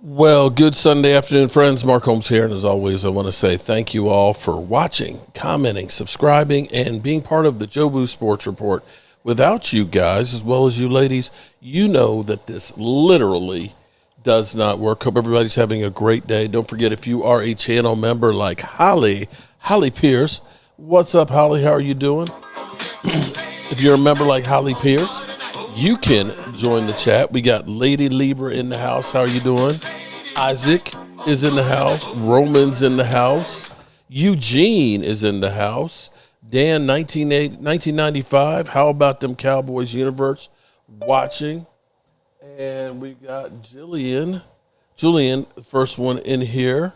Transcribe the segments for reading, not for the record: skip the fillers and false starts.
Well, good Sunday afternoon, friends. Mark Holmes here. And as always, I want to say thank you all for watching, commenting, subscribing, and being part of the Jobu Sports Report. Without you guys, as well as you ladies, you know that this literally does not work. Hope everybody's having a great day. Don't forget, if you are a channel member like Holly Pierce, what's up, Holly? How are you doing? If you're a member like Holly Pierce, you can join the chat. We got Lady Libra in the house. How are you doing? Isaac is in the house. Roman's in the house. Eugene is in the house. Dan, 1995. How about them Cowboys universe watching? And we got Jillian, the first one in here.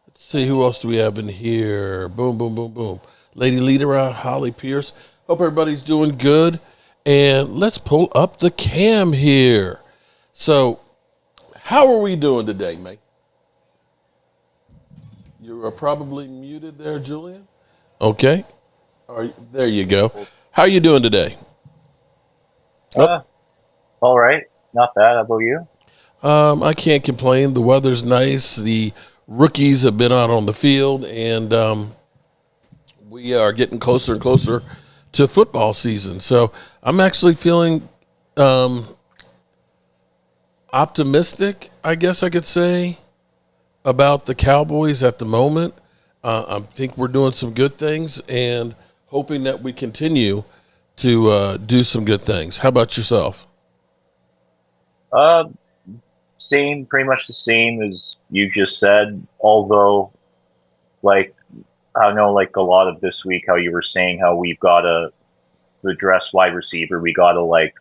Let's see, who else do we have in here? Boom, boom, boom, boom. Lady Leader, Holly Pierce. Hope everybody's doing good. And let's pull up the cam here. So, how are we doing today, mate? You are probably muted there, Julian. Okay. All right, there you go. How are you doing today? All right. Not bad. How about you? I can't complain. The weather's nice. The rookies have been out on the field, and we are getting closer and closer to football season. So I'm actually feeling optimistic, I guess I could say, about the Cowboys at the moment. I think we're doing some good things and hoping that we continue to do some good things. How about yourself? Uh, Same, pretty much the same as you just said. Although, like, I know, like a lot of this week, how you were saying how we've got to address wide receiver. We got to like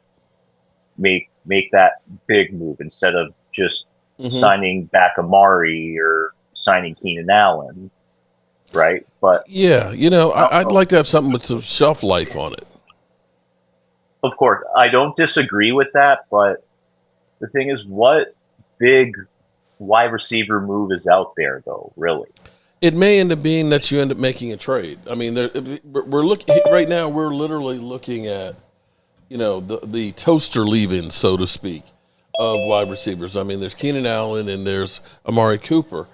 make that big move instead of just signing back Amari or signing Keenan Allen, right? But Yeah, I'd like to have something with some shelf life on it. of course, I don't disagree with that. But the thing is, what big wide receiver move is out there, though? Really? It may end up being that you end up making a trade. I mean, we're looking right now. We're literally looking at, the toaster leaving, so to speak, of wide receivers. I mean, there's Keenan Allen and there's Amari Cooper.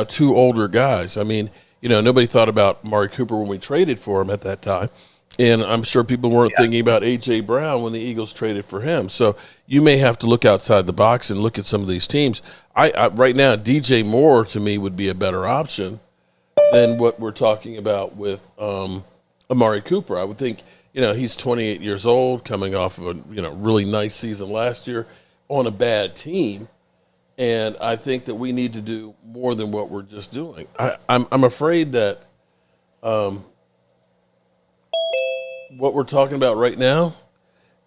Two older guys. I mean, nobody thought about Amari Cooper when we traded for him at that time. And I'm sure people weren't thinking about A.J. Brown when the Eagles traded for him. So you may have to look outside the box and look at some of these teams. I right now, DJ Moore to me would be a better option than what we're talking about with Amari Cooper. I would think, he's 28 years old, coming off of a really nice season last year on a bad team. And I think that we need to do more than what we're just doing. I'm afraid that what we're talking about right now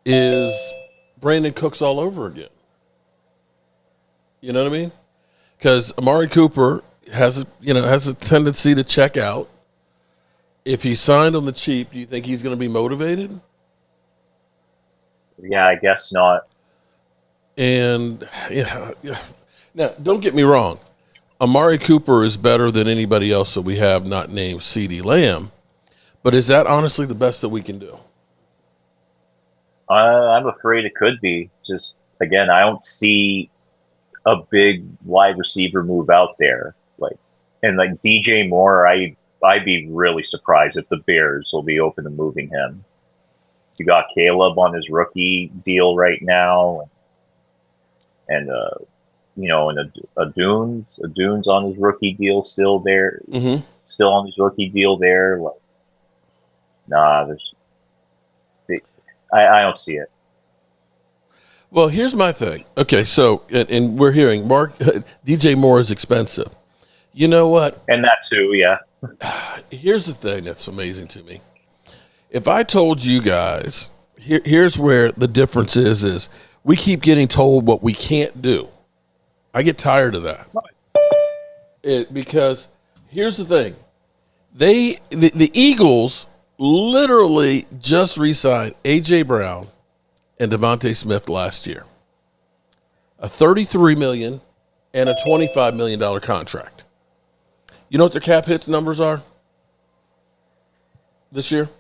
is Brandon Cooks all over again. You know what I mean? Because Amari Cooper has a tendency to check out. If he signed on the cheap, do you think he's going to be motivated? Yeah, I guess not. And now, don't get me wrong. Amari Cooper is better than anybody else that we have not named CeeDee Lamb. But is that honestly the best that we can do? I'm afraid it could be. Just again, I don't see a big wide receiver move out there. Like DJ Moore, I'd be really surprised if the Bears will be open to moving him. You got Caleb on his rookie deal right now, and a Dunes on his rookie deal still there, still on his rookie deal there. Like, nah, I don't see it. Well, here's my thing. Okay, so and we're hearing DJ Moore is expensive. You know what? And that too, yeah. Here's the thing that's amazing to me. If I told you guys, here's where the difference is we keep getting told what we can't do. I get tired of that. Because here's the thing. The Eagles literally just re-signed A.J. Brown and Devontae Smith last year. A $33 million and a $25 million contract. You know what their cap hits numbers are this year?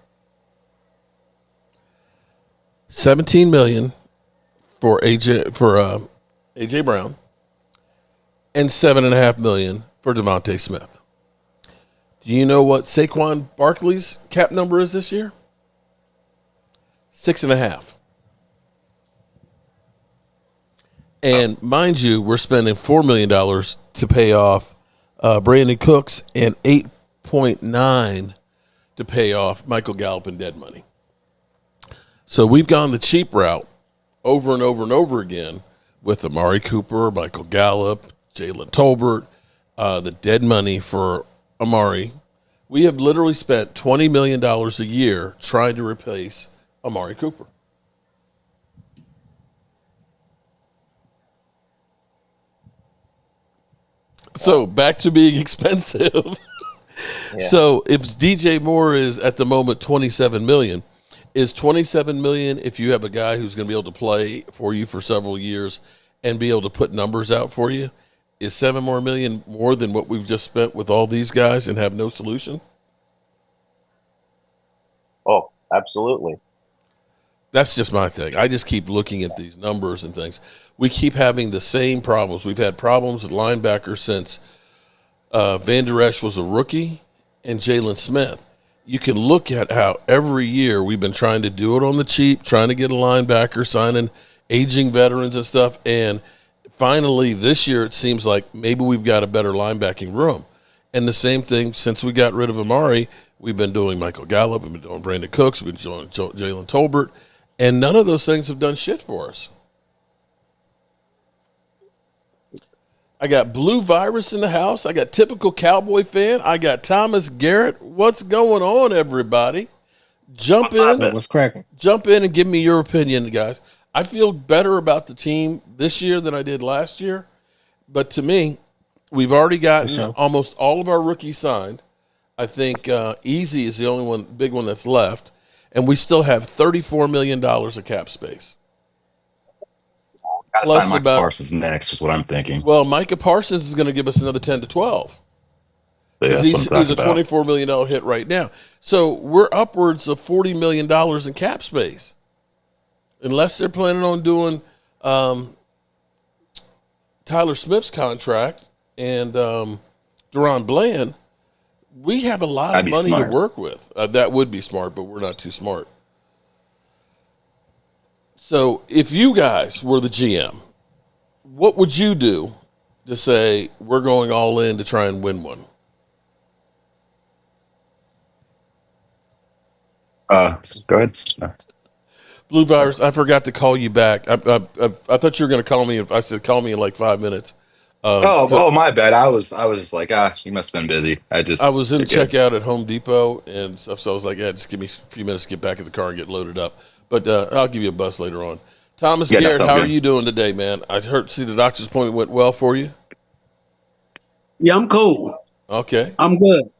$17 million for AJ Brown, and $7.5 million for Devontae Smith. Do you know what Saquon Barkley's cap number is this year? 6.5. And mind you, we're spending $4 million to pay off Brandon Cooks and $8.9 to pay off Michael Gallup and dead money. So we've gone the cheap route over and over and over again with Amari Cooper, Michael Gallup, Jalen Tolbert, the dead money for Amari. We have literally spent $20 million a year trying to replace Amari Cooper. So back to being expensive. Yeah. So if DJ Moore is at the moment $27 million, is $27 million if you have a guy who's going to be able to play for you for several years and be able to put numbers out for you? Is $7 million more than what we've just spent with all these guys and have no solution? Oh, absolutely. That's just my thing. I just keep looking at these numbers and things. We keep having the same problems. We've had problems at linebacker since Van Der Esch was a rookie and Jalen Smith. You can look at how every year we've been trying to do it on the cheap, trying to get a linebacker, signing aging veterans and stuff. And finally this year it seems like maybe we've got a better linebacking room. And the same thing since we got rid of Amari, we've been doing Michael Gallup, we've been doing Brandon Cooks, we've been doing Jalen Tolbert. And none of those things have done shit for us. I got Blue Virus in the house. I got Typical Cowboy Fan. I got Thomas Garrett. What's going on, everybody? Jump What's cracking? Jump in and give me your opinion, guys. I feel better about the team this year than I did last year. But to me, we've already gotten almost all of our rookies signed. I think Easy is the only one, big one that's left. And we still have $34 million of cap space. Gotta sign Micah Parsons next is what I'm thinking. Well, Micah Parsons is going to give us another 10 to 12. Yeah, he's a $24 million hit right now. So we're upwards of $40 million in cap space. Unless they're planning on doing Tyler Smith's contract and Deron Bland, we have a lot of money to work with. That would be smart, but we're not too smart. So if you guys were the GM, what would you do to say we're going all in to try and win one? Go ahead. Blue Virus, I forgot to call you back. I thought you were going to call me. I said call me in like 5 minutes. My bad. I was like, you must have been busy. I was in checkout at Home Depot and stuff, so I was like, just give me a few minutes to get back in the car and get loaded up. But I'll give you a buzz later on. Thomas Garrett, how are you doing today, man? I see the doctor's appointment went well for you. Yeah, I'm cool. Okay. I'm good.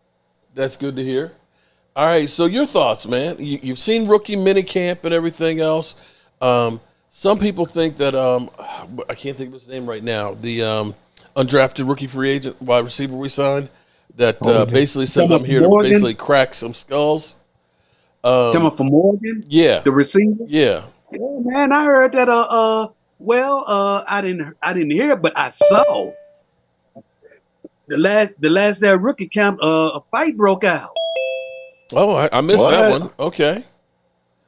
That's good to hear. All right, so your thoughts, man. You've seen rookie minicamp and everything else. Some people think that I can't think of his name right now, the undrafted rookie free agent wide receiver we signed that basically says I'm here to basically crack some skulls. Coming from Morgan? Yeah. The receiver? Yeah. Yeah, man, I heard that I didn't hear it, but I saw the last day of rookie camp a fight broke out. Oh, I missed that one. Okay.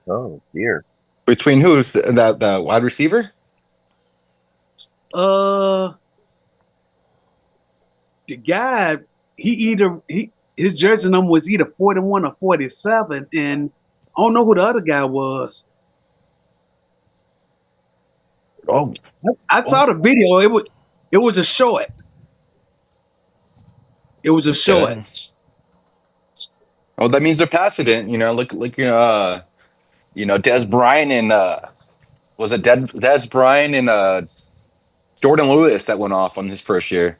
Oh dear. Between who's the wide receiver? The guy, his jersey number was either 41 or 47, and I don't know who the other guy was. Oh, I saw the video. It was a short. It was a short. Oh, that means they're passing it. Des Bryant and was it Des Bryant and Jordan Lewis that went off on his first year.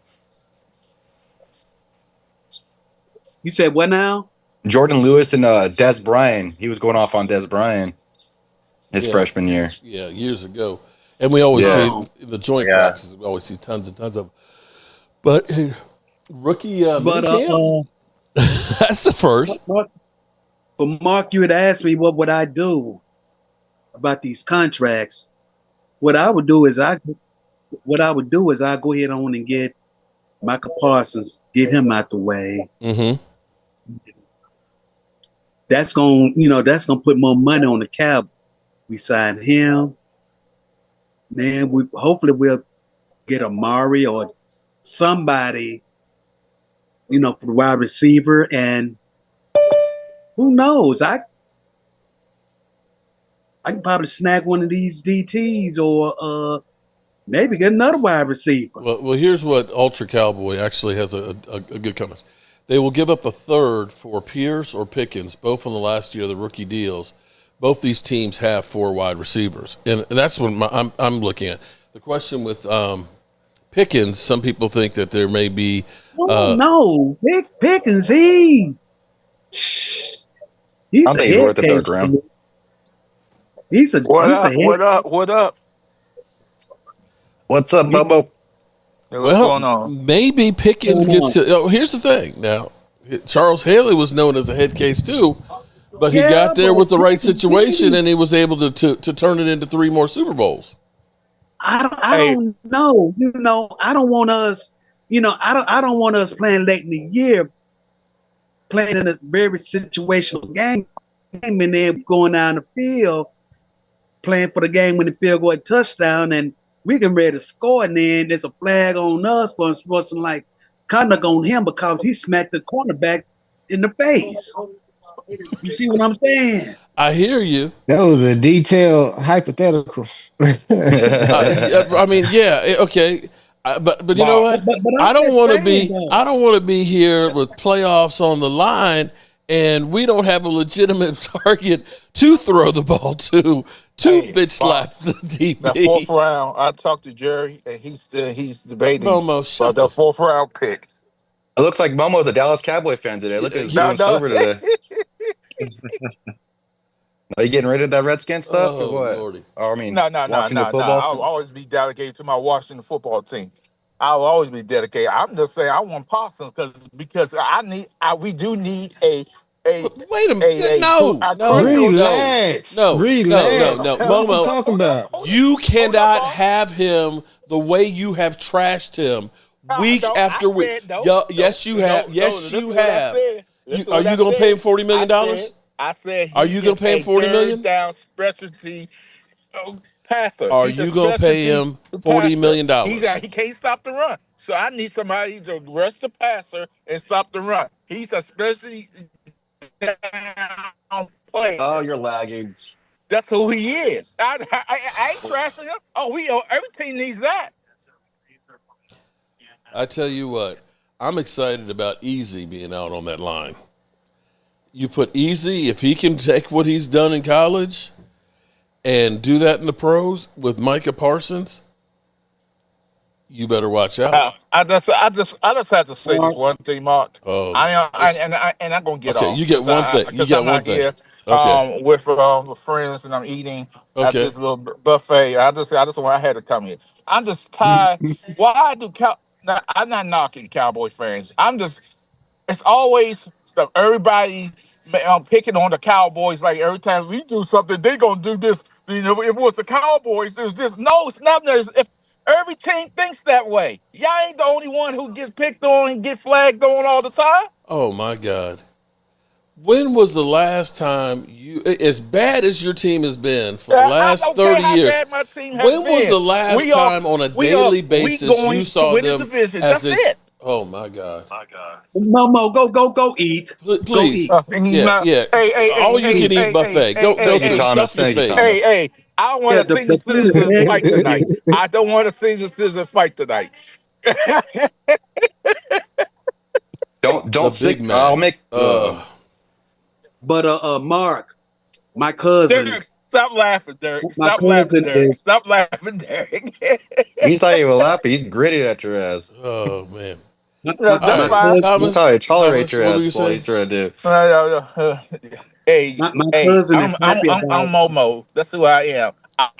You said what now? Jordan Lewis and Des Bryant. He was going off on Des Bryant his freshman year. Yeah, years ago. And we always see the joint practices. We always see tons and tons of. But rookie, that's the first. But Mark, you had asked me what would I do about these contracts. What I would do is I go ahead on and get Micah Parsons, get him out the way. Mm-hmm. That's gonna put more money on the Cowboys. We signed him. Then hopefully we'll get Amari or somebody, for the wide receiver. And who knows? I can probably snag one of these DTs or maybe get another wide receiver. Well, here's what Ultra Cowboy actually has a good comment. They will give up a third for Pierce or Pickens, both on the last year of the rookie deals. Both these teams have 4 wide receivers, and that's what I'm looking at. The question with Pickens, some people think that there may be. No, Pickens, he's I'm thinking a worth the third round. What up? What's up, Bobo? Hey, what's going on? Maybe Pickens gets to. Oh, here's the thing. Now, Charles Haley was known as a head case too, but he got there with the right situation, and he was able to turn it into 3 more Super Bowls. I don't know. I don't want us. I don't want us playing late in the year, playing in a very situational game, and then going down the field, playing for the game when the field goal touchdown, and we can ready to score, and then there's a flag on us for something like conduct on him because he smacked the cornerback in the face. You see what I'm saying? I hear you. That was a detailed hypothetical. I mean, yeah, okay. But you know what? But I don't want to be here with playoffs on the line, and we don't have a legitimate target to throw the ball to bitch slap the DB. The 4th round, I talked to Jerry, and he's debating Momo, the 4th round pick. It looks like Momo's a Dallas Cowboy fan today. Look at his blue and silver today. Are you getting rid of that Redskin stuff or what? Lordy. Or, I mean, No. football. I'll always be dedicated to my Washington football team. I'll always be dedicated. I'm just saying I want Parsons because we do need a Wait a minute. Relax. No. Momo. Momo, What you talking about? You cannot have him the way you have trashed him week after week. Yes, you have. Yes, you have. Are you going to pay him $40 million? I said, are you going to pay him $40 million? Down specialty passer. Are you going to pay him $40 million? He can't stop the run. So I need somebody to rush the passer and stop the run. He's a specialty down player. Oh, you're lagging. That's who he is. I ain't trashing him. Every team needs that. I tell you what, I'm excited about Easy being out on that line. You put Easy, if he can take what he's done in college and do that in the pros with Micah Parsons, you better watch out. I just have to say this one thing, Mark. Oh, I'm gonna get off. Okay, you get one thing. You get one thing. Here, okay. With friends, and I'm eating at this little buffet. I had to come here. I'm just tired. Why do I'm not knocking Cowboy fans. It's always everybody picking on the Cowboys. Like every time we do something, they gonna do this. If it was the Cowboys, there's this. No, it's not. If every team thinks that way, y'all ain't the only one who gets picked on and get flagged on all the time. Oh my God! When was the last time as bad as your team has been for the last 30 years? When was the last time on a daily basis you saw them as this? It. Oh my God! Momo, go eat. Please. Go eat. Yeah. All you can eat buffet. Go Thomas. Stuff your face. Hey, I want to see the Citizens fight tonight. I don't want to see the Citizens fight tonight. Don't big man. I'll make. But Mark, my cousin. Derek, stop laughing, Derek. Stop laughing, Derek. He thought you were laughing. He's gritty at your ass. Oh man. That's how I tolerate your ass. What he's trying to do. Hey, my cousin I'm Momo. That's who I am.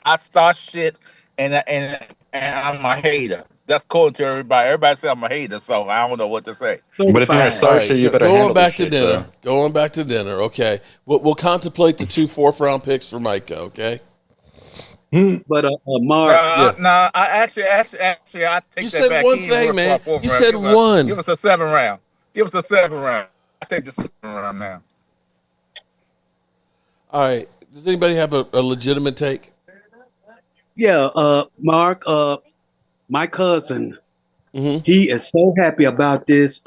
I start shit, and I'm a hater. That's cool to everybody. Everybody say I'm a hater, so I don't know what to say. But if you're a star shit, you better handle back this to dinner. Going back to dinner. Okay, we'll contemplate the 2 4th round picks for Micah. Okay. But Mark, Nah, I actually, I take You that said back. one He ain't thing, worth for a man. fourth You round. said one. Give us a 7th round. Give us a 7th round. I take the 7th round now. All right. Does anybody have a legitimate take? yeah, Mark, my cousin, Mm-hmm. he is so happy about this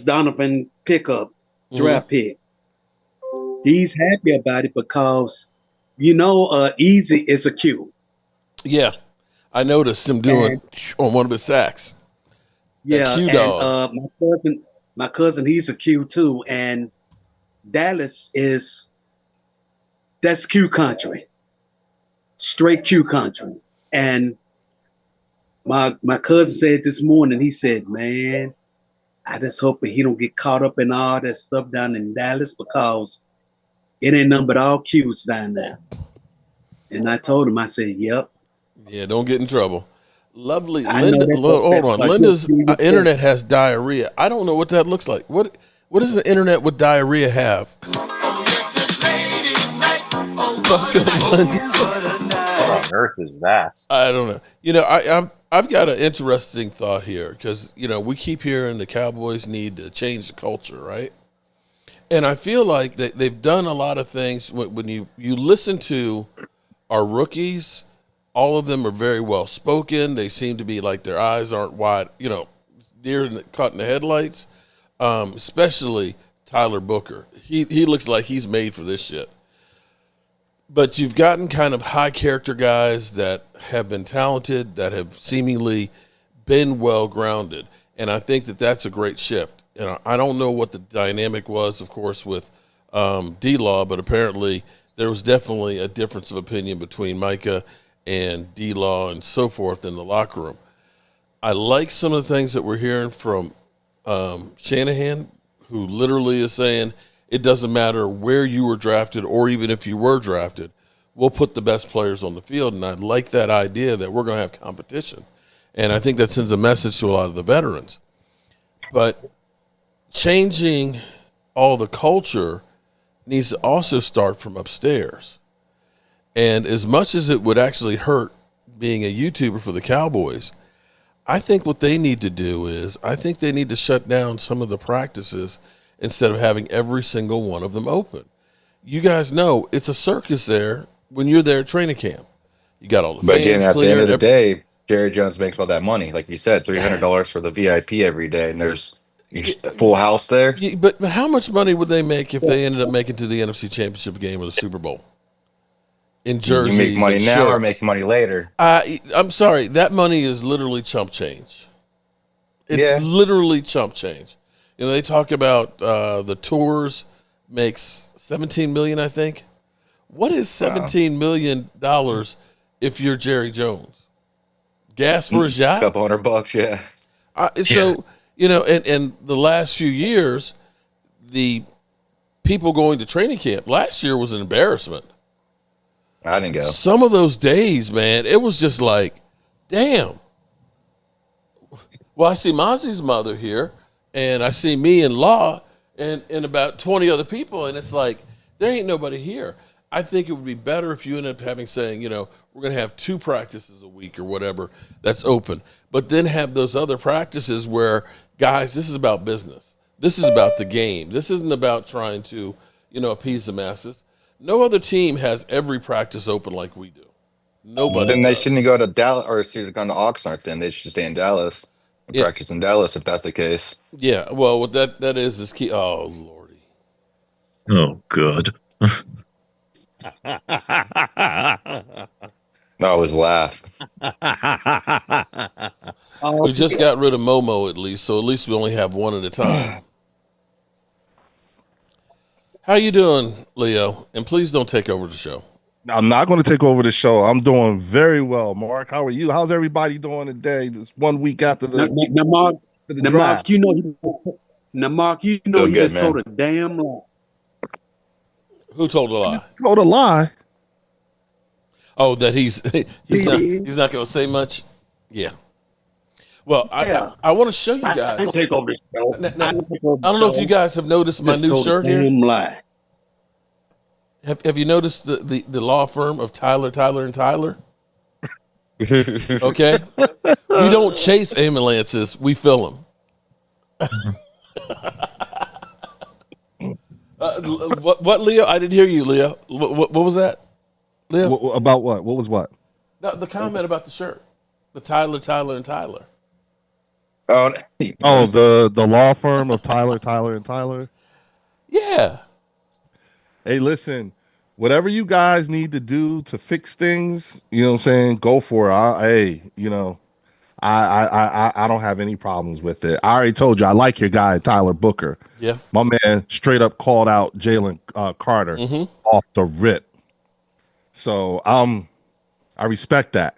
Donovan pickup Mm-hmm. draft pick. He's happy about it because Easy is a Q. Yeah. I noticed him doing And on one of his sacks. That yeah, Q and dog. my cousin, he's a Q too. And Dallas that's Q country. Straight Q country. And my cousin said this morning, he said, man, I just hope that he don't get caught up in all that stuff down in Dallas because it ain't nothing but all Q's down there. And I told him, I said, yep. Yeah, don't get in trouble. Lovely I know Linda. Hold on. Linda's internet has diarrhea. I don't know what that looks like. What does the internet with diarrhea have? What on earth is that? I don't know. I've got an interesting thought here because we keep hearing the Cowboys need to change the culture, right? And I feel like they've done a lot of things. When you listen to our rookies, all of them are very well spoken. They seem to be like their eyes aren't wide, deer caught in the headlights. Especially Tyler Booker. He looks like he's made for this shit. But you've gotten kind of high character guys that have been talented, that have seemingly been well grounded, and I think that that's a great shift. I don't know what the dynamic was, of course, with D-Law, but apparently there was definitely a difference of opinion between Micah and D-Law and so forth in the locker room. I like some of the things that we're hearing from Shanahan, who literally is saying it doesn't matter where you were drafted or even if you were drafted, we'll put the best players on the field. And I like that idea that we're going to have competition. And I think that sends a message to a lot of the veterans. But changing all the culture needs to also start from upstairs. And as much as it would actually hurt being a YouTuber for the Cowboys, I think what they need to do is I think they need to shut down some of the practices instead of having every single one of them open. You guys know it's a circus there when you're there at training camp. You got all the But fans again, at the clearing. end of the day, Jerry Jones makes all that money. Like you said, $300 for the VIP every day, and there's a full house there. But how much money would they make if they ended up making to the NFC Championship game or the Super Bowl? In jerseys, you make money and now shirts. or make money later. I'm sorry, that money is literally chump change. It's literally chump change. They talk about the tours makes $17 million, I think. What is $17 million if you're Jerry Jones? Gas for his yacht? Couple $100, yeah. So, and the last few years, the people going to training camp last year was an embarrassment. I didn't go. Some of those days, man, it was just like, damn. Well, I see Mozzie's mother here, and I see me and Law and about 20 other people, and it's like, there ain't nobody here. I think it would be better if you ended up saying, we're going to have 2 practices a week or whatever that's open, but then have those other practices where, guys, this is about business. This is about the game. This isn't about trying to, appease the masses. No other team has every practice open like we do. Nobody. Then they shouldn't go to Dallas or should have gone to Oxnard. Then they should stay in Dallas and practice in Dallas if that's the case. Yeah, well, what that is key. Oh, Lordy. Oh, good. I always laugh. We just got rid of Momo at least, so at least we only have one at a time. How you doing, Leo? And please don't take over the show. I'm not going to take over the show. I'm doing very well, Mark. How are you? How's everybody doing today? This 1 week after the Mark, he good, just man. told a damn lie. Who told a lie? Told a lie. Oh, that he's not going to say much. Yeah. Well, I want to show you guys. I take over the show. I don't know if you guys have noticed my new shirt here. Lie. Have you noticed the law firm of Tyler and Tyler? Okay, we don't chase ambulances; we fill them. What, Leo? I didn't hear you, Leo. What was that, Leo? About what? What was what? No, the comment about the shirt, the Tyler, and Tyler. Oh, the law firm of Tyler and Tyler. Yeah. Hey, listen, whatever you guys need to do to fix things, you know what I'm saying, go for it. I don't have any problems with it. I already told you I like your guy, Tyler Booker. Yeah. My man straight up called out Jalen Carter off the rip. So I respect that.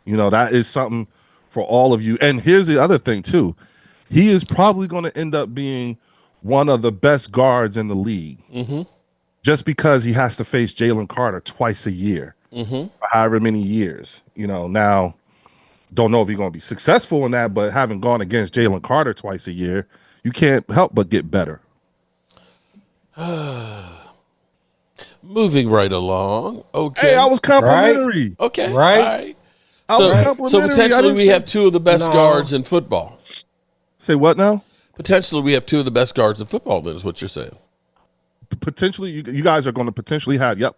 You know, that is something for all of you. And here's the other thing, too. He is probably going to end up being one of the best guards in the league. Just because he has to face Jalen Carter twice a year, for however many years. You know, now, don't know if he's going to be successful in that, but having gone against Jalen Carter twice a year, you can't help but get better. Moving right along. Okay. Hey, I was complimentary. Right. Okay. Right. All right. So potentially we have two of the best guards in football. Say what now? Potentially we have two of the best guards in football, then is what you're saying. Potentially, you guys are going to potentially have, yep.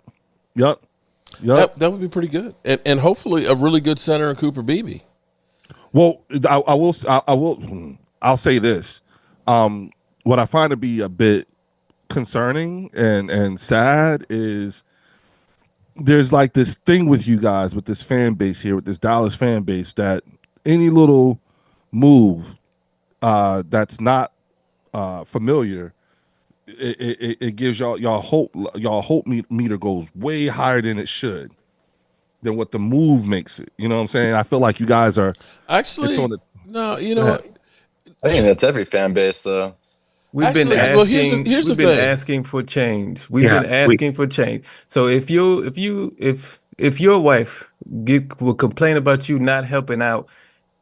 That would be pretty good. And hopefully a really good center in Cooper Beebe. Well, I'll say this. What I find to be a bit concerning and sad is there's like this thing with you guys, with this fan base here, with this Dallas fan base, that any little move that's not familiar, it gives y'all hope. Y'all hope meter goes way higher than it should, than what the move makes it. You know what I'm saying? I feel like you guys are actually no. You know what? I think that's every fan base, though. We've been asking for change. We've been asking for change. So if your wife will complain about you not helping out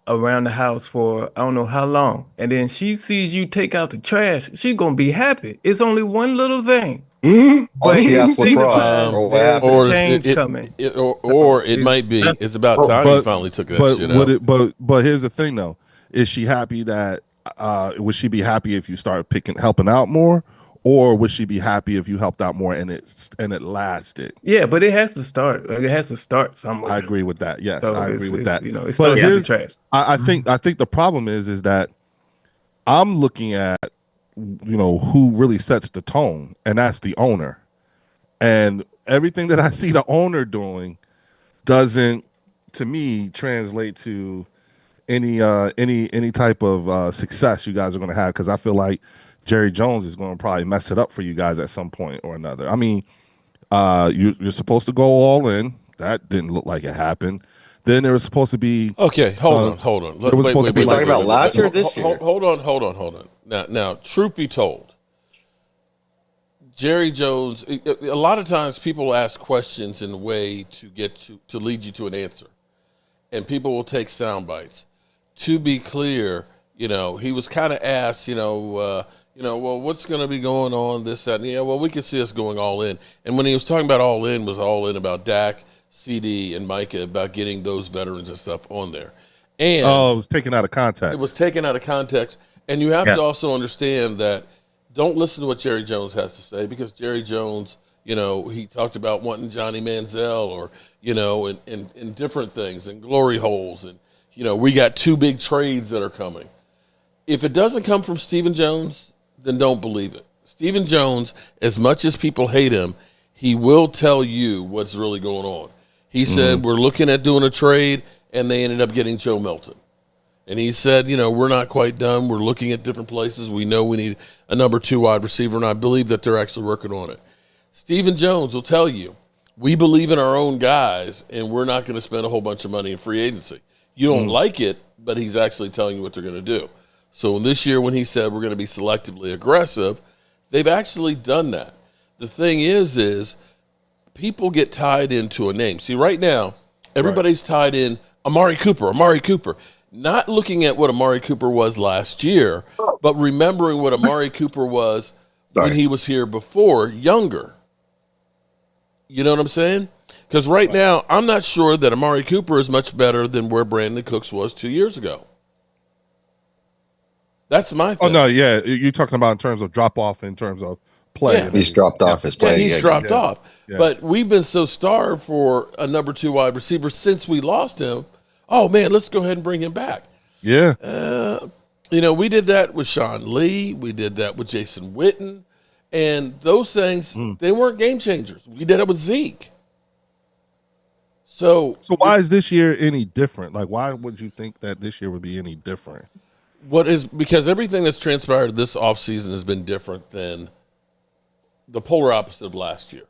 around the house for I don't know how long, and then she sees you take out the trash, she's gonna be happy. It's only one little thing. But she asks what's wrong, or change coming. Or it might be it's about time you finally took that shit out. But here's the thing, though: is she happy that? Would she be happy if you start helping out more, or would she be happy if you helped out more and it lasted? Yeah, but it has to start. Like, it has to start somewhere. I agree with that. Yes, so I agree with that. You know, it starts with the trash. I think the problem is that I'm looking at who really sets the tone, and that's the owner. And everything that I see the owner doing doesn't, to me, translate to any type of success you guys are going to have, because I feel like Jerry Jones is going to probably mess it up for you guys at some point or another. I mean, you're supposed to go all in. That didn't look like it happened. Then there was supposed to be hold on. We're talking about last year or this year? Hold on. Now, truth be told, Jerry Jones. A lot of times, people ask questions in a way to get to lead you to an answer, and people will take sound bites. To be clear, he was kind of asked, well, what's going to be going on, this, that, and well, we could see us going all in. And when he was talking about all in, was all in about Dak, CD, and Micah, about getting those veterans and stuff on there. And it was taken out of context. It was taken out of context. And you have to also understand that don't listen to what Jerry Jones has to say, because Jerry Jones, he talked about wanting Johnny Manziel or, and different things and glory holes. And, we got two big trades that are coming. If it doesn't come from Stephen Jones, then don't believe it. Stephen Jones, as much as people hate him, he will tell you what's really going on. He said, we're looking at doing a trade, and they ended up getting Joe Milton. And he said, we're not quite done. We're looking at different places. We know we need a number 2 wide receiver, and I believe that they're actually working on it. Stephen Jones will tell you, we believe in our own guys, and we're not going to spend a whole bunch of money in free agency. You don't like it, but he's actually telling you what they're going to do. So this year when he said we're going to be selectively aggressive, they've actually done that. The thing is people get tied into a name. See, right now, everybody's tied in Amari Cooper, not looking at what Amari Cooper was last year, but remembering what Amari Cooper was when he was here before, younger. You know what I'm saying? Because right now, I'm not sure that Amari Cooper is much better than where Brandon Cooks was 2 years ago. That's my thing. Oh, no, yeah. You're talking about in terms of drop-off, in terms of play. Yeah. He's dropped off his play. Yeah, he's dropped off. Yeah. But we've been so starved for a number 2 wide receiver since we lost him. Oh, man, let's go ahead and bring him back. Yeah. We did that with Sean Lee. We did that with Jason Witten. And those things, they weren't game changers. We did it with Zeke. So why is this year any different? Like, why would you think that this year would be any different? Because everything that's transpired this offseason has been different than the polar opposite of last year.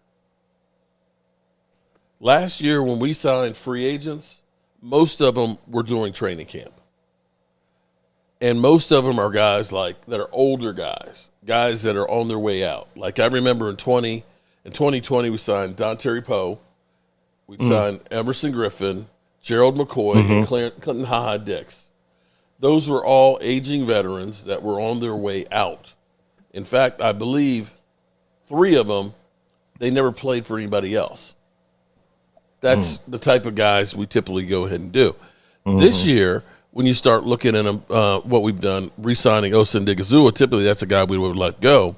Last year, when we signed free agents, most of them were doing training camp. And most of them are guys that are older guys that are on their way out. Like I remember in 2020, we signed Don Terry Poe. We signed Emerson Griffin, Gerald McCoy, and Clinton Ha-Ha Dix. Those were all aging veterans that were on their way out. In fact, I believe 3 of them, they never played for anybody else. That's the type of guys we typically go ahead and do. This year, when you start looking at what we've done, re-signing Osa and Digazua, typically that's a guy we would let go.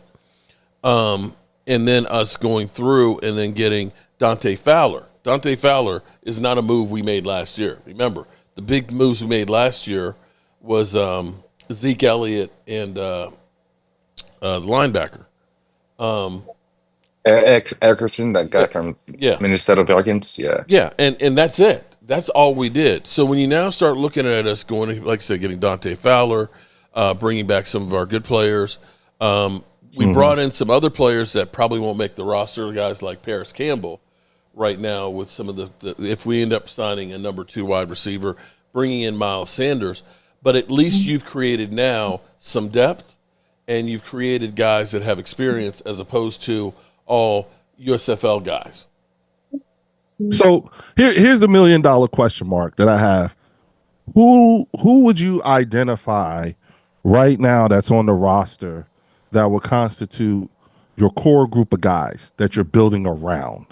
And then us going through and then getting Dante Fowler. Dante Fowler is not a move we made last year. Remember, the big moves we made last year was Zeke Elliott and the linebacker. Eckerson, that guy from Minnesota Vikings. Yeah. Yeah, and that's it. That's all we did. So when you now start looking at us going, like I said, getting Dante Fowler, bringing back some of our good players, we brought in some other players that probably won't make the roster, guys like Paris Campbell right now with some of the if we end up signing a number 2 wide receiver, bringing in Miles Sanders. But at least you've created now some depth, and you've created guys that have experience as opposed to all USFL guys. So here's the $1 million question mark that I have. Who would you identify right now that's on the roster that would constitute your core group of guys that you're building around?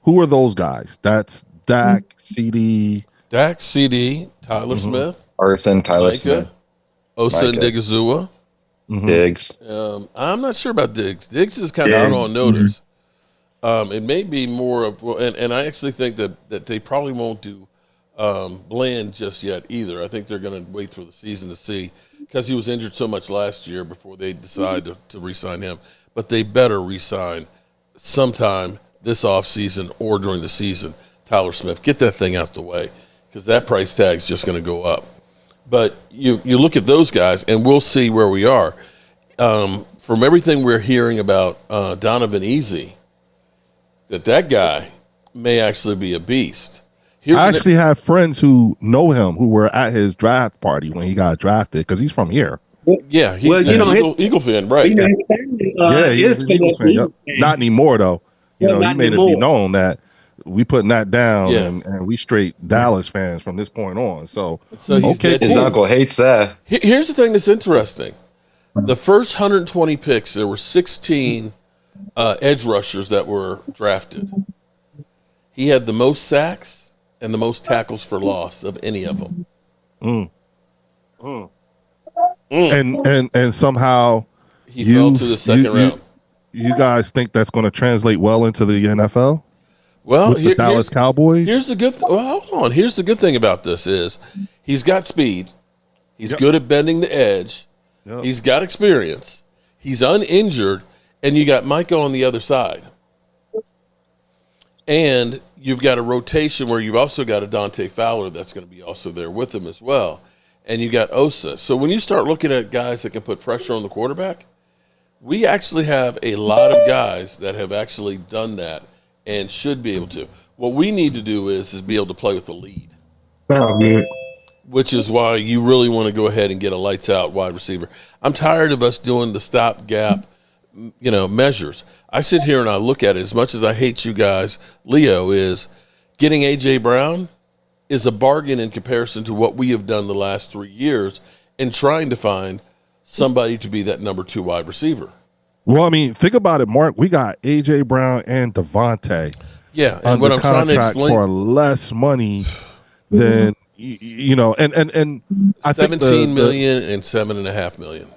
Who are those guys? That's Dak, CD. Dak, CD, Tyler Smith. Arson, Tyler Micah, Smith. Osa and Digazua. Diggs. I'm not sure about Diggs. Diggs is kind of out on notice. It may be more of, and I actually think that they probably won't do Bland just yet either. I think they're going to wait through the season to see, because he was injured so much last year before they decide to re-sign him. But they better re-sign sometime this offseason or during the season Tyler Smith. Get that thing out the way, because that price tag is just going to go up. But you look at those guys, and we'll see where we are. From everything we're hearing about Donovan Easy, that guy may actually be a beast. I actually have friends who know him who were at his draft party when he got drafted, because he's from here. Yeah, he's Eagle fan, right? He's an Eagles fan. Yep. Not anymore, though. He made it be known that we putting that down, and we straight Dallas fans from this point on. So okay, his uncle hates that. Here's the thing that's interesting. The first 120 picks, there were 16 edge rushers that were drafted. He had the most sacks and the most tackles for loss of any of them. And somehow he fell to the second round. You guys think that's going to translate well into the NFL? Well, with the Dallas Cowboys. Here's the good. Well, hold on. Here's the good thing about this is he's got speed. He's good at bending the edge. He's got experience. He's uninjured, and you got Micah on the other side. And you've got a rotation where you've also got a Dante Fowler that's going to be also there with him as well. And you got Osa. So when you start looking at guys that can put pressure on the quarterback, we actually have a lot of guys that have actually done that and should be able to. What we need to do is be able to play with the lead. Oh, man. Which is why you really want to go ahead and get a lights out wide receiver. I'm tired of us doing the stopgap, measures. I sit here and I look at it. As much as I hate you guys, Leo, is getting A.J. Brown is a bargain in comparison to what we have done the last 3 years in trying to find somebody to be that number 2 wide receiver. Well, I mean, think about it, Mark. We got A.J. Brown and Devontae. Yeah, and under what I'm trying to contract explain for less money than and I think 17 million and $7.5 million.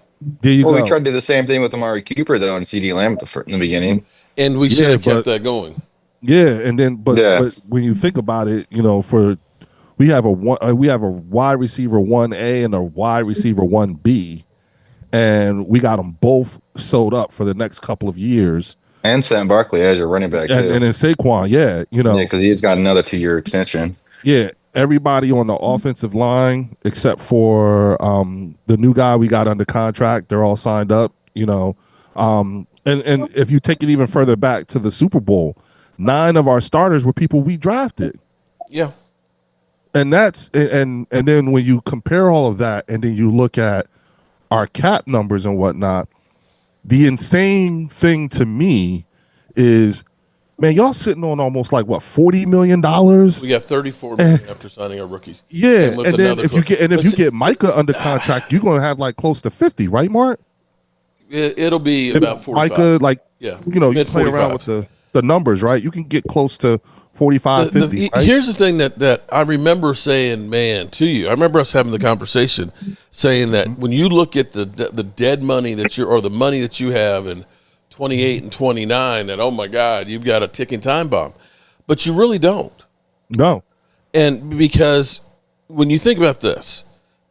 There you go. We tried to do the same thing with Amari Cooper though and CD Lamb in the beginning, and we should have kept that going. Yeah, and then but when you think about it, we have a wide receiver 1A and a wide receiver 1B, and we got them both sold up for the next couple of years. And Sam Barkley as your running back, too. And then Saquon, because he's got another 2-year extension. Yeah, everybody on the offensive line except for the new guy we got under contract, they're all signed up. And if you take it even further back to the Super Bowl, 9 of our starters were people we drafted. Yeah. And that's and then when you compare all of that and then you look at our cap numbers and whatnot, the insane thing to me is, man, y'all sitting on almost like what, $40 million? We got $34 million after signing our rookies. Yeah, and then if you get Micah under contract, you're going to have like close to 50, right, Mark? It'll be about 45. Micah, you play around with the numbers, right? You can get close to 45, 50. Right? Here's the thing that I remember saying, man, to you. I remember us having the conversation saying that when you look at the dead money or the money that you have in 28 and 29, that, oh my God, you've got a ticking time bomb. But you really don't. No. And because when you think about this,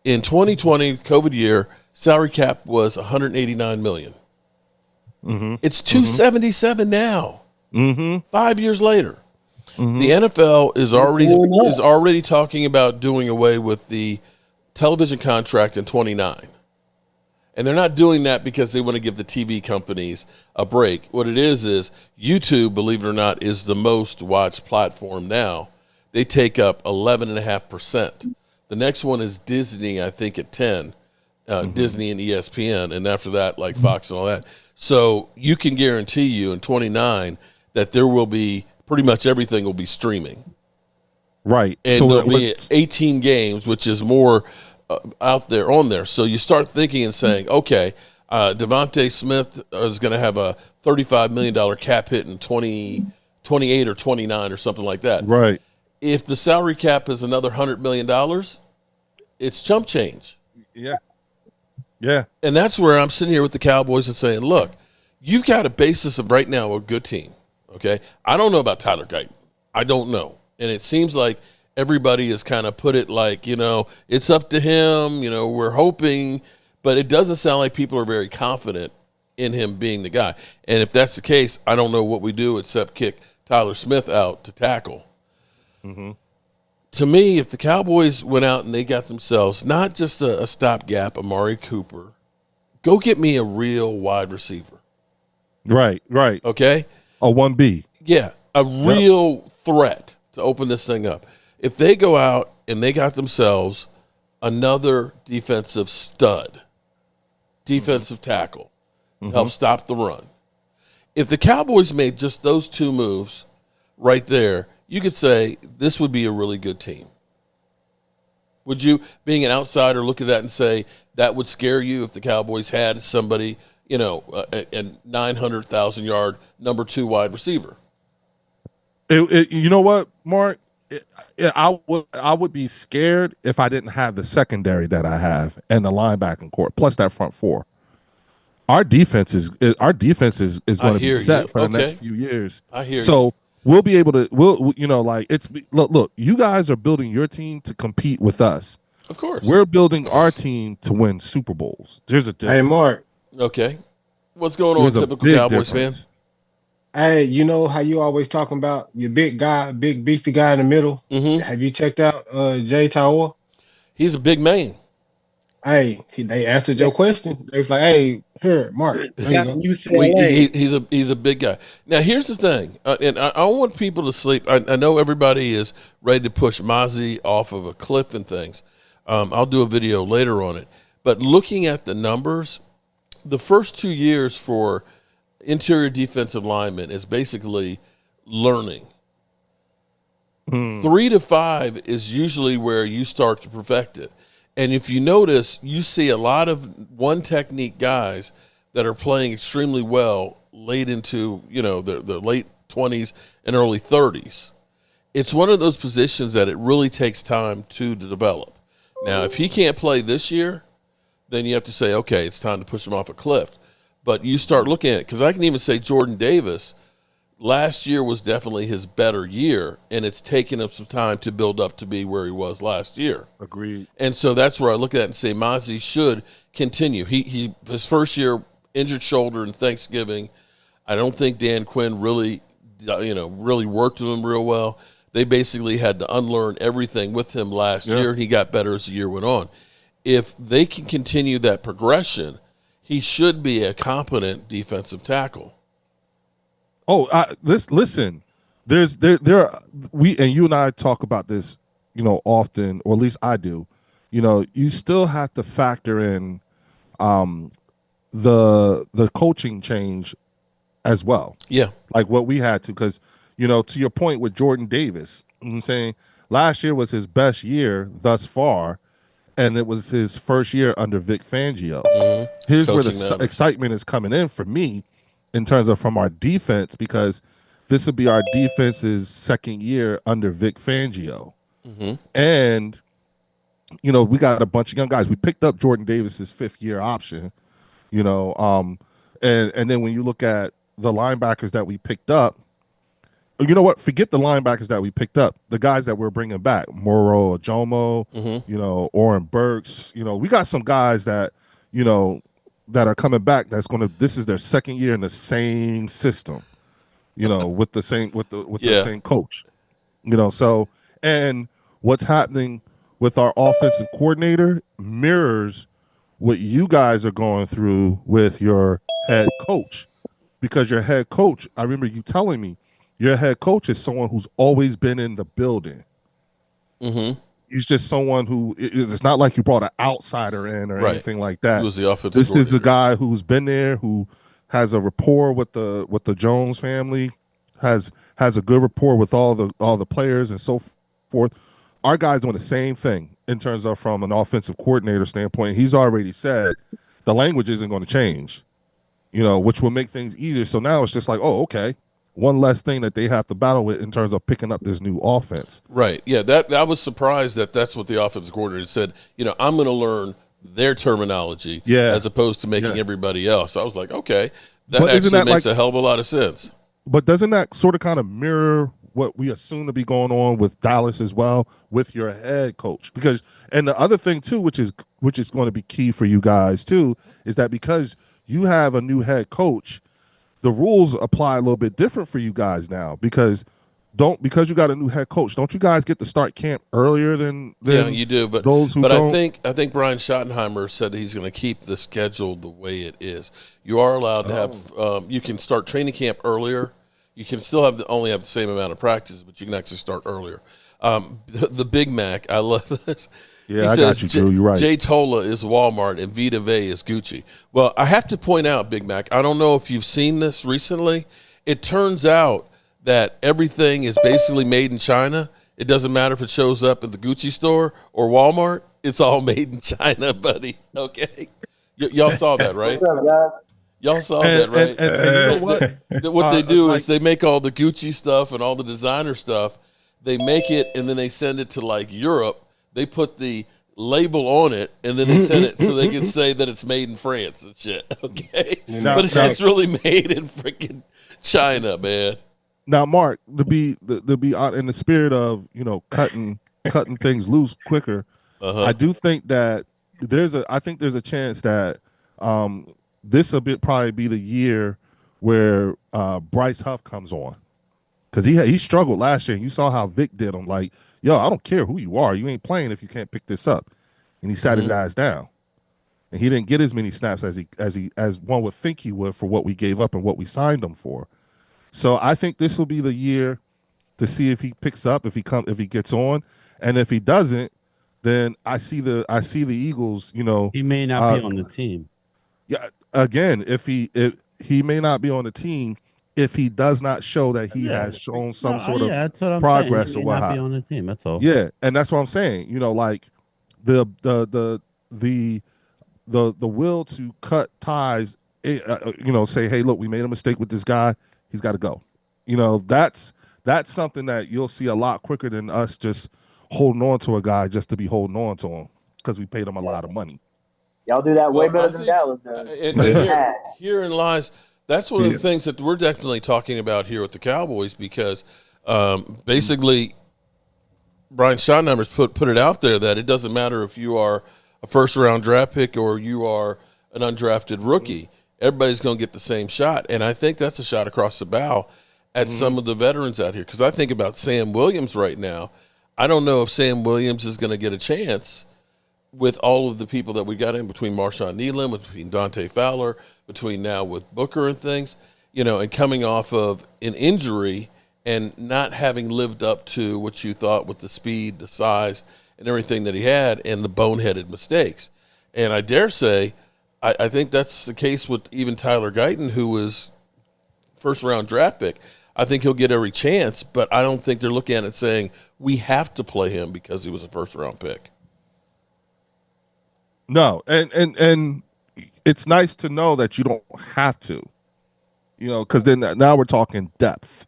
in 2020, COVID year, salary cap was $189 million. Mm-hmm. It's $277 now. Mm-hmm. 5 years later. Mm-hmm. The NFL is already talking about doing away with the television contract in 29. And they're not doing that because they want to give the TV companies a break. What it is YouTube, believe it or not, is the most watched platform now. They take up 11.5%. The next one is Disney, I think, at 10. Disney and ESPN, and after that, like Fox and all that. So you can guarantee you in 29 that there will be pretty much everything will be streaming. Right. And so there'll be 18 games, which is more out there on there. So you start thinking and saying, okay, Devontae Smith is going to have a $35 million cap hit in 28 or 29 or something like that. Right. If the salary cap is another $100 million, it's chump change. Yeah. Yeah. And that's where I'm sitting here with the Cowboys and saying, look, you've got a basis of right now a good team. Okay, I don't know about Tyler Guyton. I don't know. And it seems like everybody has kind of put it like, it's up to him, we're hoping. But it doesn't sound like people are very confident in him being the guy. And if that's the case, I don't know what we do except kick Tyler Smith out to tackle. Mm-hmm. To me, if the Cowboys went out and they got themselves not just a stopgap, Amari Cooper, go get me a real wide receiver. Right. Okay? A 1B. Yeah, a real threat to open this thing up. If they go out and they got themselves another defensive stud, defensive tackle, to help stop the run. If the Cowboys made just those two moves right there, you could say this would be a really good team. Would you, being an outsider, look at that and say that would scare you if the Cowboys had somebody, a 900,000-yard number 2 wide receiver? You know what, Mark? I would be scared if I didn't have the secondary that I have and the linebacking court plus that front four. Our defense is going to be set for the next few years. I hear you. So we'll be able to. Look. You guys are building your team to compete with us. Of course, we're building our team to win Super Bowls. There's a difference. Hey, Mark. Okay, what's going on, typical Cowboys fan? Hey, you know how you always talking about your big guy, big beefy guy in the middle? Mm-hmm. Have you checked out Jay Tower? He's a big man. Hey, they answered your question. They was like, "Hey, here, Mark." He's a big guy. Now, here's the thing, and I don't want people to sleep. I know everybody is ready to push Mozzie off of a cliff and things. I'll do a video later on it. But looking at the numbers, the first 2 years for interior defensive lineman is basically learning. 3 to 5 is usually where you start to perfect it. And if you notice, you see a lot of one technique guys that are playing extremely well late into, the late 20s and early 30s. It's one of those positions that it really takes time to develop. Now, if he can't play this year, then you have to say, okay, it's time to push him off a cliff. But you start looking at it, because I can even say Jordan Davis, last year was definitely his better year, and it's taken him some time to build up to be where he was last year. Agreed. And so that's where I look at it and say Mozzie should continue. He his first year, injured shoulder in Thanksgiving. I don't think Dan Quinn really worked with him real well. They basically had to unlearn everything with him last year, and he got better as the year went on. If they can continue that progression, he should be a competent defensive tackle. Oh, listen. We and you and I talk about this, often, or at least I do. You still have to factor in the coaching change as well. Yeah, like what we had to, because to your point with Jordan Davis, I'm saying last year was his best year thus far, and it was his first year under Vic Fangio. Here's where the excitement is coming in for me, in terms of from our defense, because this will be our defense's second year under Vic Fangio. And we got a bunch of young guys. We picked up Jordan Davis's 5th year option, and then when you look at the linebackers that we picked up, you know what? Forget the linebackers that we picked up. The guys that we're bringing back, Moro Ajomo, Oren Burks. We got some guys that, that are coming back. This is their second year in the same system, with the same the same coach. So, and what's happening with our offensive coordinator mirrors what you guys are going through with your head coach, because your head coach, I remember you telling me, your head coach is someone who's always been in the building. He's just someone who, it's not like you brought an outsider in or anything like that. He was the offensive This is the guy who's been there, who has a rapport with the Jones family, has a good rapport with all the players and so forth. Our guy's doing the same thing in terms of from an offensive coordinator standpoint. He's already said the language isn't going to change, which will make things easier. So now it's just like, oh, okay. One less thing that they have to battle with in terms of picking up this new offense. Right. Yeah, I was surprised that's what the offensive coordinator said. I'm going to learn their terminology as opposed to making everybody else. I was like, okay, that actually makes a hell of a lot of sense. But doesn't that sort of kind of mirror what we assume to be going on with Dallas as well, with your head coach? And the other thing too, which is going to be key for you guys too, is that because you have a new head coach, the rules apply a little bit different for you guys now, because you got a new head coach, don't you guys get to start camp earlier than you do, but those who don't? I think Brian Schottenheimer said that he's going to keep the schedule the way it is. You are allowed to have you can start training camp earlier. You can still only have the same amount of practice, but you can actually start earlier. The Big Mac, I love this. Yeah, I got you, Drew. You're right. Jay Tola is Walmart and Vita Vea is Gucci. Well, I have to point out, Big Mac, I don't know if you've seen this recently. It turns out that everything is basically made in China. It doesn't matter if it shows up at the Gucci store or Walmart. It's all made in China, buddy. Okay? Y'all saw that, right? Y'all saw that, right? And you know what? What they do is they make all the Gucci stuff and all the designer stuff. They make it, and then they send it to, like, Europe. They put the label on it, and then they send it so they can say that it's made in France and shit, okay? But it's really made in freaking China, man. Now, Mark, to be in the spirit of cutting things loose quicker, I do think that there's a chance that this will probably be the year where Bryce Huff comes on, because he struggled last year. And you saw how Vic did him. Like, yo, I don't care who you are, you ain't playing if you can't pick this up. And he sat his ass down, and he didn't get as many snaps as one would think he would for what we gave up and what we signed him for. So I think this will be the year to see if he picks up, if he gets on, and if he doesn't, then I see the Eagles. He may not be on the team. Yeah, again, if he may not be on the team if he does not show that he has shown some sort of progress or what. He may not be on the team. That's all. Yeah, and that's what I'm saying. Like the will to cut ties say, hey, look, we made a mistake with this guy. He's got to go. That's something that you'll see a lot quicker than us just holding on to a guy just to be holding on to him because we paid him a lot of money. Y'all do that way better than Dallas does. And herein lies, that's one of the things that we're definitely talking about here with the Cowboys, because basically Brian Schottenheimer's put it out there that it doesn't matter if you are a first-round draft pick or you are an undrafted rookie. Everybody's going to get the same shot, and I think that's a shot across the bow at some of the veterans out here, because I think about Sam Williams right now. I don't know if Sam Williams is going to get a chance with all of the people that we got in between Marshawn Nealon, between Dante Fowler, between now with Booker and things, and coming off of an injury and not having lived up to what you thought with the speed, the size, and everything that he had, and the boneheaded mistakes. And I dare say, I think that's the case with even Tyler Guyton, who was first-round draft pick. I think he'll get every chance, but I don't think they're looking at it saying, we have to play him because he was a first-round pick. No, and it's nice to know that you don't have to, because then now we're talking depth,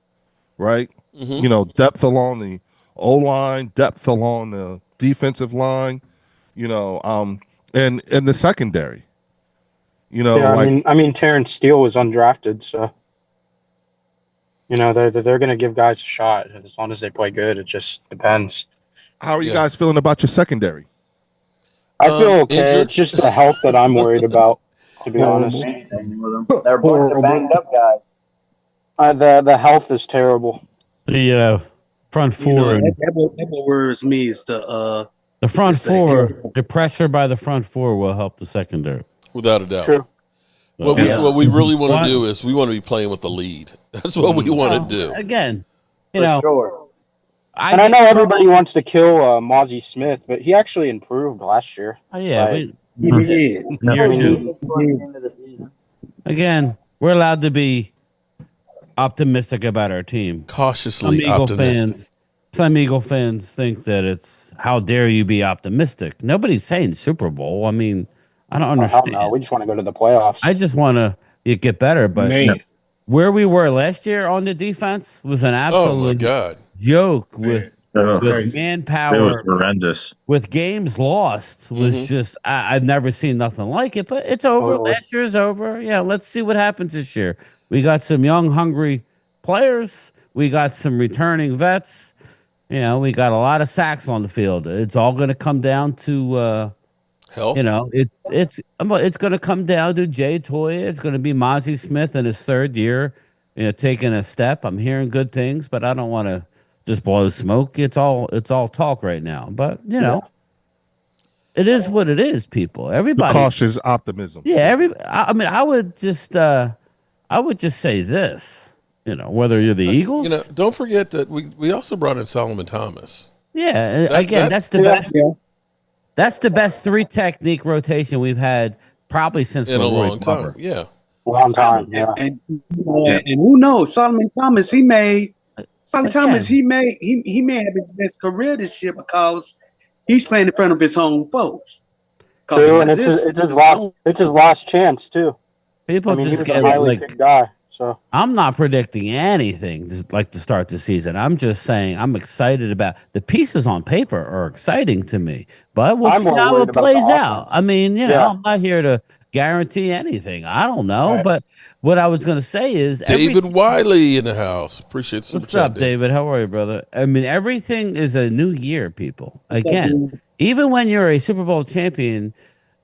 right? Mm-hmm. Depth along the O-line, depth along the defensive line, and the secondary. I mean, Terrence Steele was undrafted, so they're going to give guys a shot as long as they play good. It just depends. How are you guys feeling about your secondary? I feel okay. Injured? It's just the health that I'm worried about, to be honest. They're a bunch of banged up guys. The health is terrible. The front four. That worries me is the front four. The pressure by the front four will help the secondary. Without a doubt. True. What we really want to do is we want to be playing with the lead. That's what we want to do. Again, sure. I know everybody wants to kill Mozzie Smith, but he actually improved last year. Oh, yeah. Year two. Again, we're allowed to be optimistic about our team. Cautiously optimistic. Some Eagle fans think that it's, how dare you be optimistic? Nobody's saying Super Bowl. I mean, I don't understand. No, we just want to go to the playoffs. I just want to get better, but where we were last year on the defense was an absolute joke with manpower. It was horrendous. With games lost was just, I've never seen nothing like it, but it's over. Totally. Last year is over. Yeah, let's see what happens this year. We got some young, hungry players. We got some returning vets. We got a lot of sacks on the field. It's all going to come down to health. It's going to come down to Jay Toya. It's going to be Mozzie Smith in his third year, taking a step. I'm hearing good things, but I don't want to just blow smoke. It's all talk right now. But it is what it is. People, everybody, the cautious optimism. Yeah, I would just say this. Whether you're the Eagles, don't forget that we also brought in Solomon Thomas. Yeah, that's the best. Yeah. That's the best three technique rotation we've had probably since in a long time. Yeah, long time. Yeah, and who knows? Solomon Thomas, he may have his best career this year because he's playing in front of his home folks. True, and it's his last chance too. People he just was get a highly picked guy. So I'm not predicting anything to start the season. I'm just saying I'm excited about the pieces on paper are exciting to me, but we'll see how it plays out. I mean, I'm not here to guarantee anything. I don't know, right. But what I was going to say is David Wiley in the house. Appreciate the What's up, David? How are you, brother? I mean, everything is a new year, people. Again, even when you're a Super Bowl champion,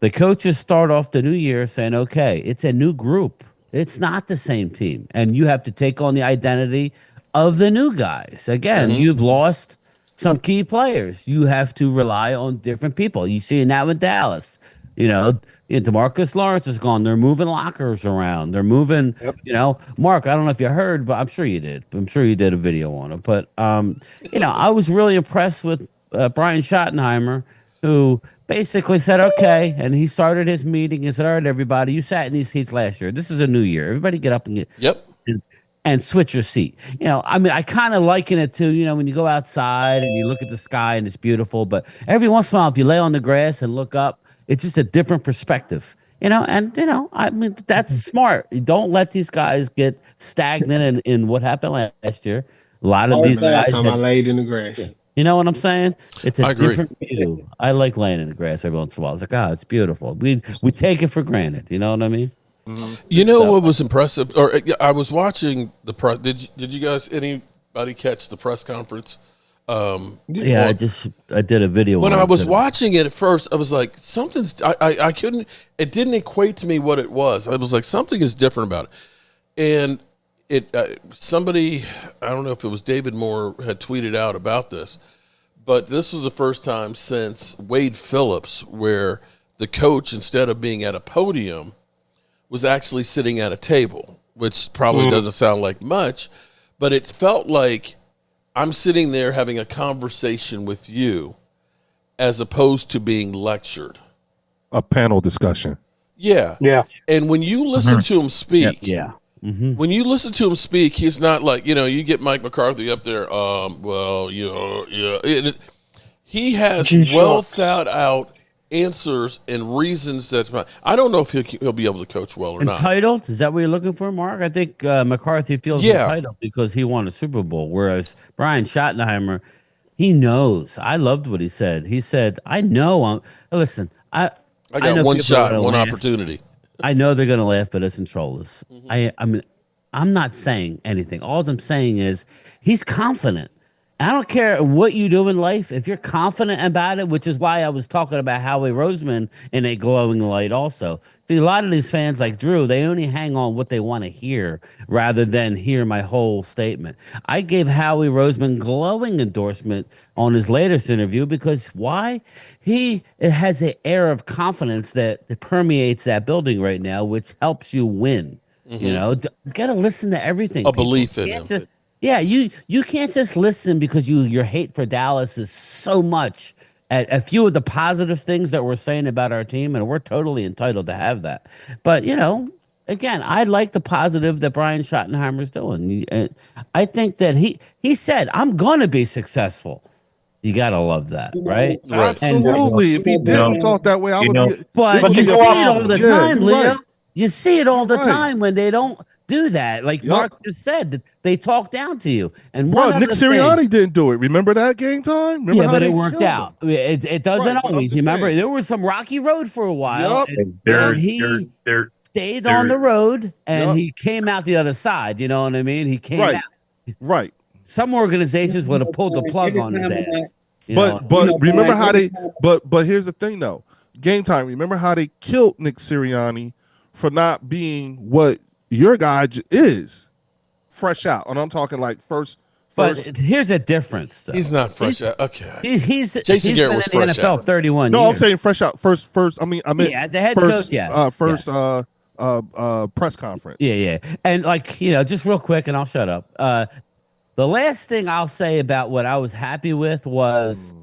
the coaches start off the new year saying, okay, it's a new group. It's not the same team. And you have to take on the identity of the new guys. Again, you've lost some key players. You have to rely on different people. You see that with Dallas. DeMarcus Lawrence is gone. They're moving lockers around. They're moving, Mark, I don't know if you heard, but I'm sure you did. I'm sure you did a video on it. But, I was really impressed with Brian Schottenheimer, who basically said, okay, and he started his meeting and said, all right, everybody, you sat in these seats last year. This is a new year. Everybody get up and and switch your seat. I kind of liken it to, when you go outside and you look at the sky and it's beautiful, but every once in a while, if you lay on the grass and look up, it's just a different perspective. I mean, that's smart. You don't let these guys get stagnant in what happened last year. A lot of these Last guys time I laid in the grass. you know what I'm saying? It's a I agree. different view. I like laying in the grass every once in a while. It's like, it's beautiful. We take it for granted. You know what I mean? Mhm. You know what was impressive? Or I was watching the press. Did you guys, anybody catch the press conference? Yeah, I did a video. When on I it, was too. watching it at first, I was like, something's. I couldn't. It didn't equate to me what it was. I was like, something is different about it. And somebody, I don't know if it was David Moore, had tweeted out about this, but this was the first time since Wade Phillips where the coach, instead of being at a podium, was actually sitting at a table, which probably doesn't sound like much, but it felt like I'm sitting there having a conversation with you as opposed to being lectured. A panel discussion. Yeah. Yeah. And when you listen to him speak, Yeah. when you listen to him speak, he's not like, you get Mike McCarthy up there, he has well thought out answers and reasons I don't know if he'll be able to coach well or not. Entitled? Is that what you're looking for, Mark? I think McCarthy feels entitled because he won a Super Bowl, whereas Brian Schottenheimer, he knows. I loved what he said. He said, I know. Listen, I got know one shot, one laugh. opportunity. I know they're going to laugh at us and troll us. I mean, I'm not saying anything. All I'm saying is he's confident. I don't care what you do in life. If you're confident about it, which is why I was talking about Howie Roseman in a glowing light also. See, a lot of these fans like Drew, they only hang on what they want to hear rather than hear my whole statement. I gave Howie Roseman glowing endorsement on his latest interview because why? It has an air of confidence that permeates that building right now, which helps you win. You got to listen to everything. Belief in him. Yeah, you can't just listen because your hate for Dallas is so much at a few of the positive things that we're saying about our team, and we're totally entitled to have that. But again, I like the positive that Brian Schottenheimer's doing. I think that he said, "I'm gonna be successful." You gotta love that, right? Absolutely. If he didn't talk that way, I would be. But you see it all the time, Leo. Right. You see it all the time when they don't do that. Like Mark just said, that they talk down to you. And Nick Sirianni didn't do it. Remember that game time? Remember but it worked out. It doesn't always. Remember, there was some rocky road for a while. And he stayed on the road, and he came out the other side. You know what I mean? He came out. Right. Some organizations would have pulled the plug on his ass. But remember how they. But here's the thing, though. Game time. Remember how they killed Nick Sirianni for not being what your guy is, fresh out. And I'm talking like first. But here's a difference, though. He's not fresh out. Okay. He's Jason Garrett was been in the fresh NFL out. 31 No, years. I'm saying fresh out. First. I mean, as a head coach, yes. Press conference. Yeah. And just real quick, and I'll shut up. The last thing I'll say about what I was happy with was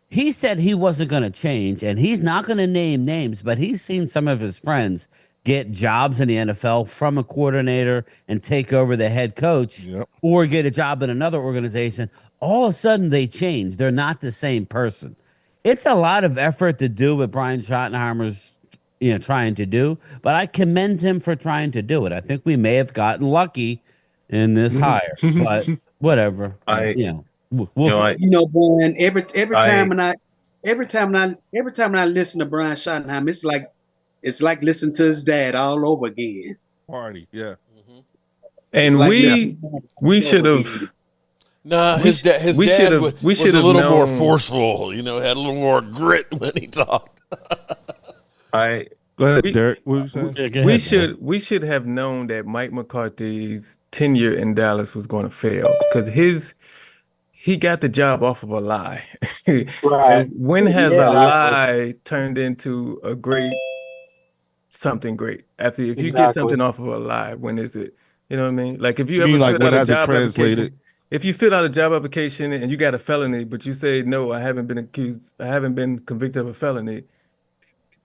he said he wasn't going to change, and he's not going to name names, but he's seen some of his friends get jobs in the NFL from a coordinator and take over the head coach or get a job in another organization. All of a sudden, they change. They're not the same person. It's a lot of effort to do what Brian Schottenheimer's trying to do, but I commend him for trying to do it. I think we may have gotten lucky in this hire, but whatever. Brian, every time when I listen to Brian Schottenheimer, it's like listening to his dad all over again. Party, yeah. And we should have. Nah, his dad was a little more forceful. Had a little more grit when he talked. Go ahead, Derek. What were you saying? We should have known that Mike McCarthy's tenure in Dallas was going to fail because he got the job off of a lie. Right. When has a lie turned into something great? If you get something off of a lie, when is it? You know what I mean? Like if you ever fill out a job application, if you fill out a job application and you got a felony, but you say no, I haven't been convicted of a felony,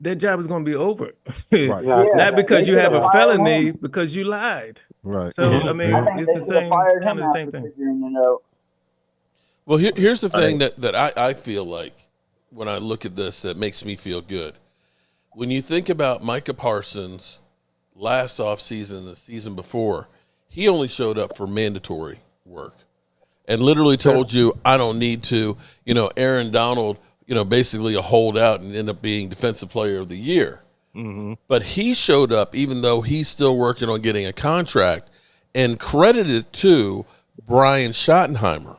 that job is going to be over. Right. Not because you have a felony, because you lied. Right. So I mean, it's the same kind of the same thing. Well, here's the thing that I feel like when I look at this that makes me feel good. when you think about Micah Parsons last offseason, the season before, he only showed up for mandatory work and literally told you, I don't need to. Aaron Donald, basically a holdout and ended up being Defensive Player of the Year. Mm-hmm. But he showed up even though he's still working on getting a contract and credited to Brian Schottenheimer.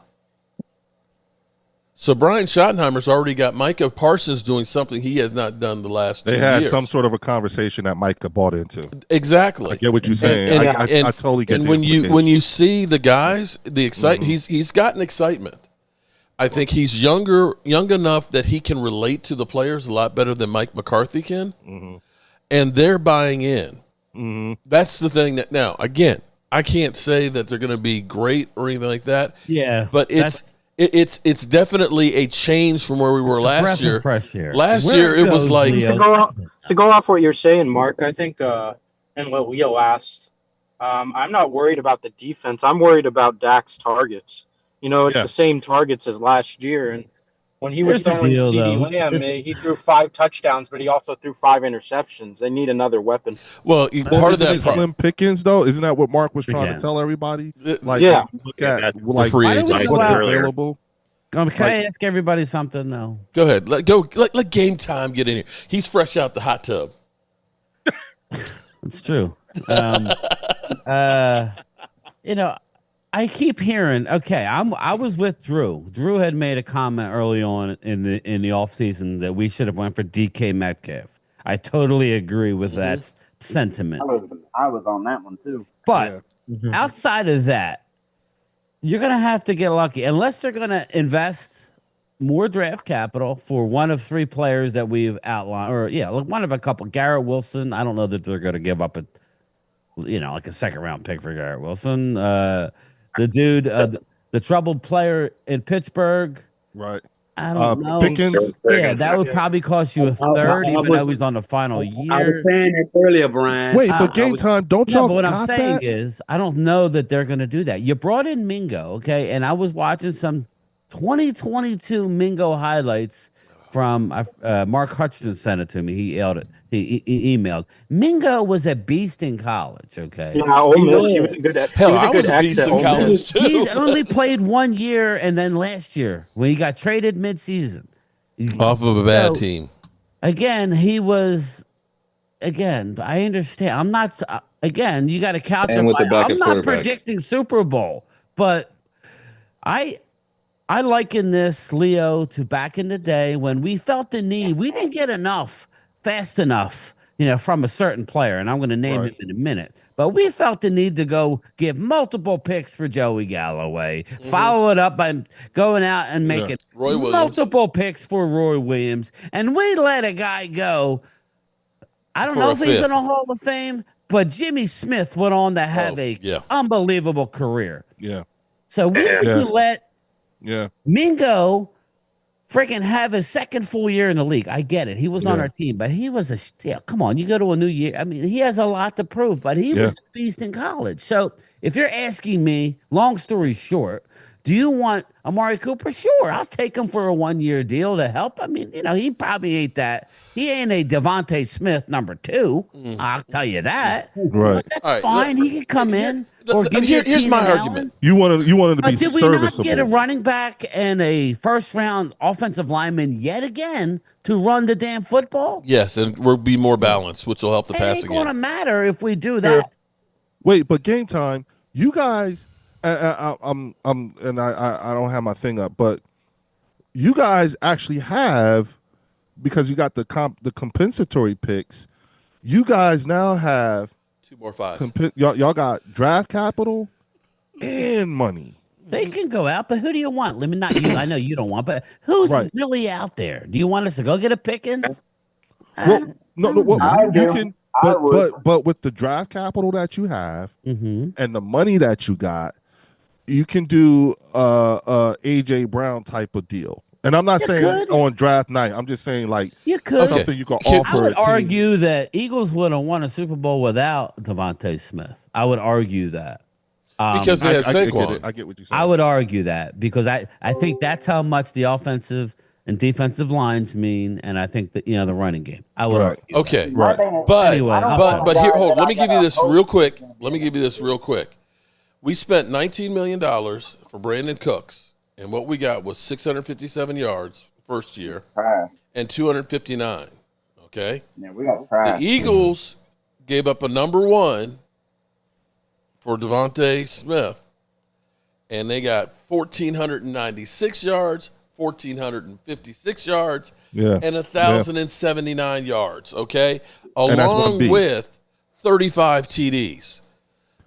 So Brian Schottenheimer's already got Micah Parsons doing something he has not done the last 2 years. They had some sort of a conversation that Micah bought into. Exactly. I get what you're saying. I totally get. And when you see the guys, the he's gotten excitement. I think he's young enough that he can relate to the players a lot better than Mike McCarthy can, and they're buying in. Mm-hmm. That's the thing. That now again, I can't say that they're going to be great or anything like that. Yeah, but it's definitely a change from where we were last year. Fresh air. Last year it was like to go off what you're saying, Mark. I think and what Leo asked, I'm not worried about the defense. I'm worried about Dak's targets. It's the same targets as last year, and when he was throwing CeeDee Lamb, he threw 5 touchdowns, but he also threw 5 interceptions. They need another weapon. Well, part of that slim pickings, though, isn't that what Mark was trying to tell everybody? Like, look at free agents. What's available. Can I ask everybody something though? Go ahead. Let Game Time get in here. He's fresh out the hot tub. It's true. I keep hearing. Okay, I was with Drew. Drew had made a comment early on in the offseason that we should have went for DK Metcalf. I totally agree with that sentiment. I was on that one too. But outside of that, you're gonna have to get lucky unless they're gonna invest more draft capital for one of 3 players that we've outlined, or one of a couple. Garrett Wilson. I don't know that they're gonna give up like a second round pick for Garrett Wilson. The dude, the troubled player in Pittsburgh. Right. I don't know. Pickens. Yeah, that would probably cost you a third, even though he's on the final year. I was saying it earlier, Brian. Wait, but Game Time, don't y'all but what got I'm saying that? is, I don't know that they're going to do that. You brought in Mingo, okay? And I was watching some 2022 Mingo highlights from Mark Hutchinson sent it to me. He emailed. Mingo was a beast in college. Okay. Yeah, Ole Miss. He was a good. I was a beast in college too. He's only played 1 year, and then last year when he got traded midseason, off of a bad team. Again, he was. Again, I understand. I'm not. Again, you got to couch him. I'm not predicting Super Bowl, but I liken this, Leo, to back in the day when we felt the need. We didn't get enough fast enough, from a certain player, and I'm going to name him in a minute. But we felt the need to go give multiple picks for Joey Galloway, follow it up by going out and making multiple picks for Roy Williams, and we let a guy go. I don't know if he's in a Hall of Fame, but Jimmy Smith went on to have a unbelievable career. Yeah. So we need to let Mingo freaking have his second full year in the league. I get it. He was on our team, but he was come on, you go to a new year. I mean, he has a lot to prove, but he was a beast in college. So if you're asking me, long story short, do you want Amari Cooper? Sure, I'll take him for a 1-year deal to help. I mean, he probably ain't that. He ain't a Devontae Smith number 2. I'll tell you that. Right. But that's fine. He can come in. Here's my argument. You wanted to be did serviceable. we not get a running back and a first-round offensive lineman yet again to run the damn football? Yes, and we'll be more balanced, which will help the passing game. It ain't going to matter if we do that. Wait, but Game Time, you guys, I don't have my thing up, but you guys actually have, because you got the compensatory picks, you guys now have 2 more 5s. Y'all got draft capital and money. They can go out, but who do you want? Let me not you. I know you don't want, but who's really out there? Do you want us to go get a Pickens? Well, you can. But with the draft capital that you have and the money that you got, you can do AJ Brown type of deal. And I'm not saying on draft night. I'm just saying you could something you can offer. I would argue that Eagles would have won a Super Bowl without Devontae Smith. I would argue that. Because they had Saquon. I get what you're saying. I would argue that because I think that's how much the offensive and defensive lines mean, and I think that the running game. I would argue Okay. Right. But anyway, but here, hold. Let me give you this real quick. We spent $19 million for Brandon Cooks, and what we got was 657 yards first year and 259. Okay. Yeah, we got trash. The Eagles gave up a number 1 for Devontae Smith, and they got 1,496 yards, 1,456 yards, and 1,079 yards. Okay, along with 35 TDs.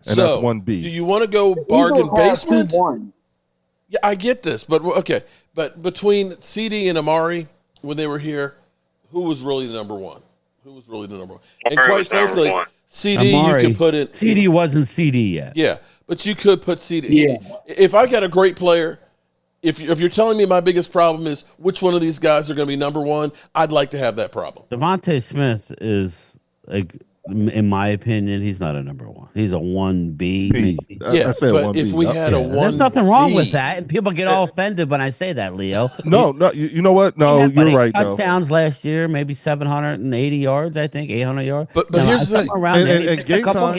And so, that's 1B. Do you want to go bargain basement? Yeah, I get this, but okay. But between CD and Amari, when they were here, who was really the number 1? And quite frankly, CD, Amari, you could put it. CD wasn't CD yet. Yeah, but you could put CD. Yeah. If I got a great player, if you're telling me my biggest problem is which one of these guys are going to be number 1, I'd like to have that problem. Devontae Smith is, in my opinion, he's not a number 1. He's a 1B. Yeah, I say but 1B. if we had a 1, there's nothing wrong with that, and people get all offended when I say that, Leo. No, you know what? No, you're right. Touchdowns last year, maybe 780 yards, I think, 800 yards. But here's the thing. And game time.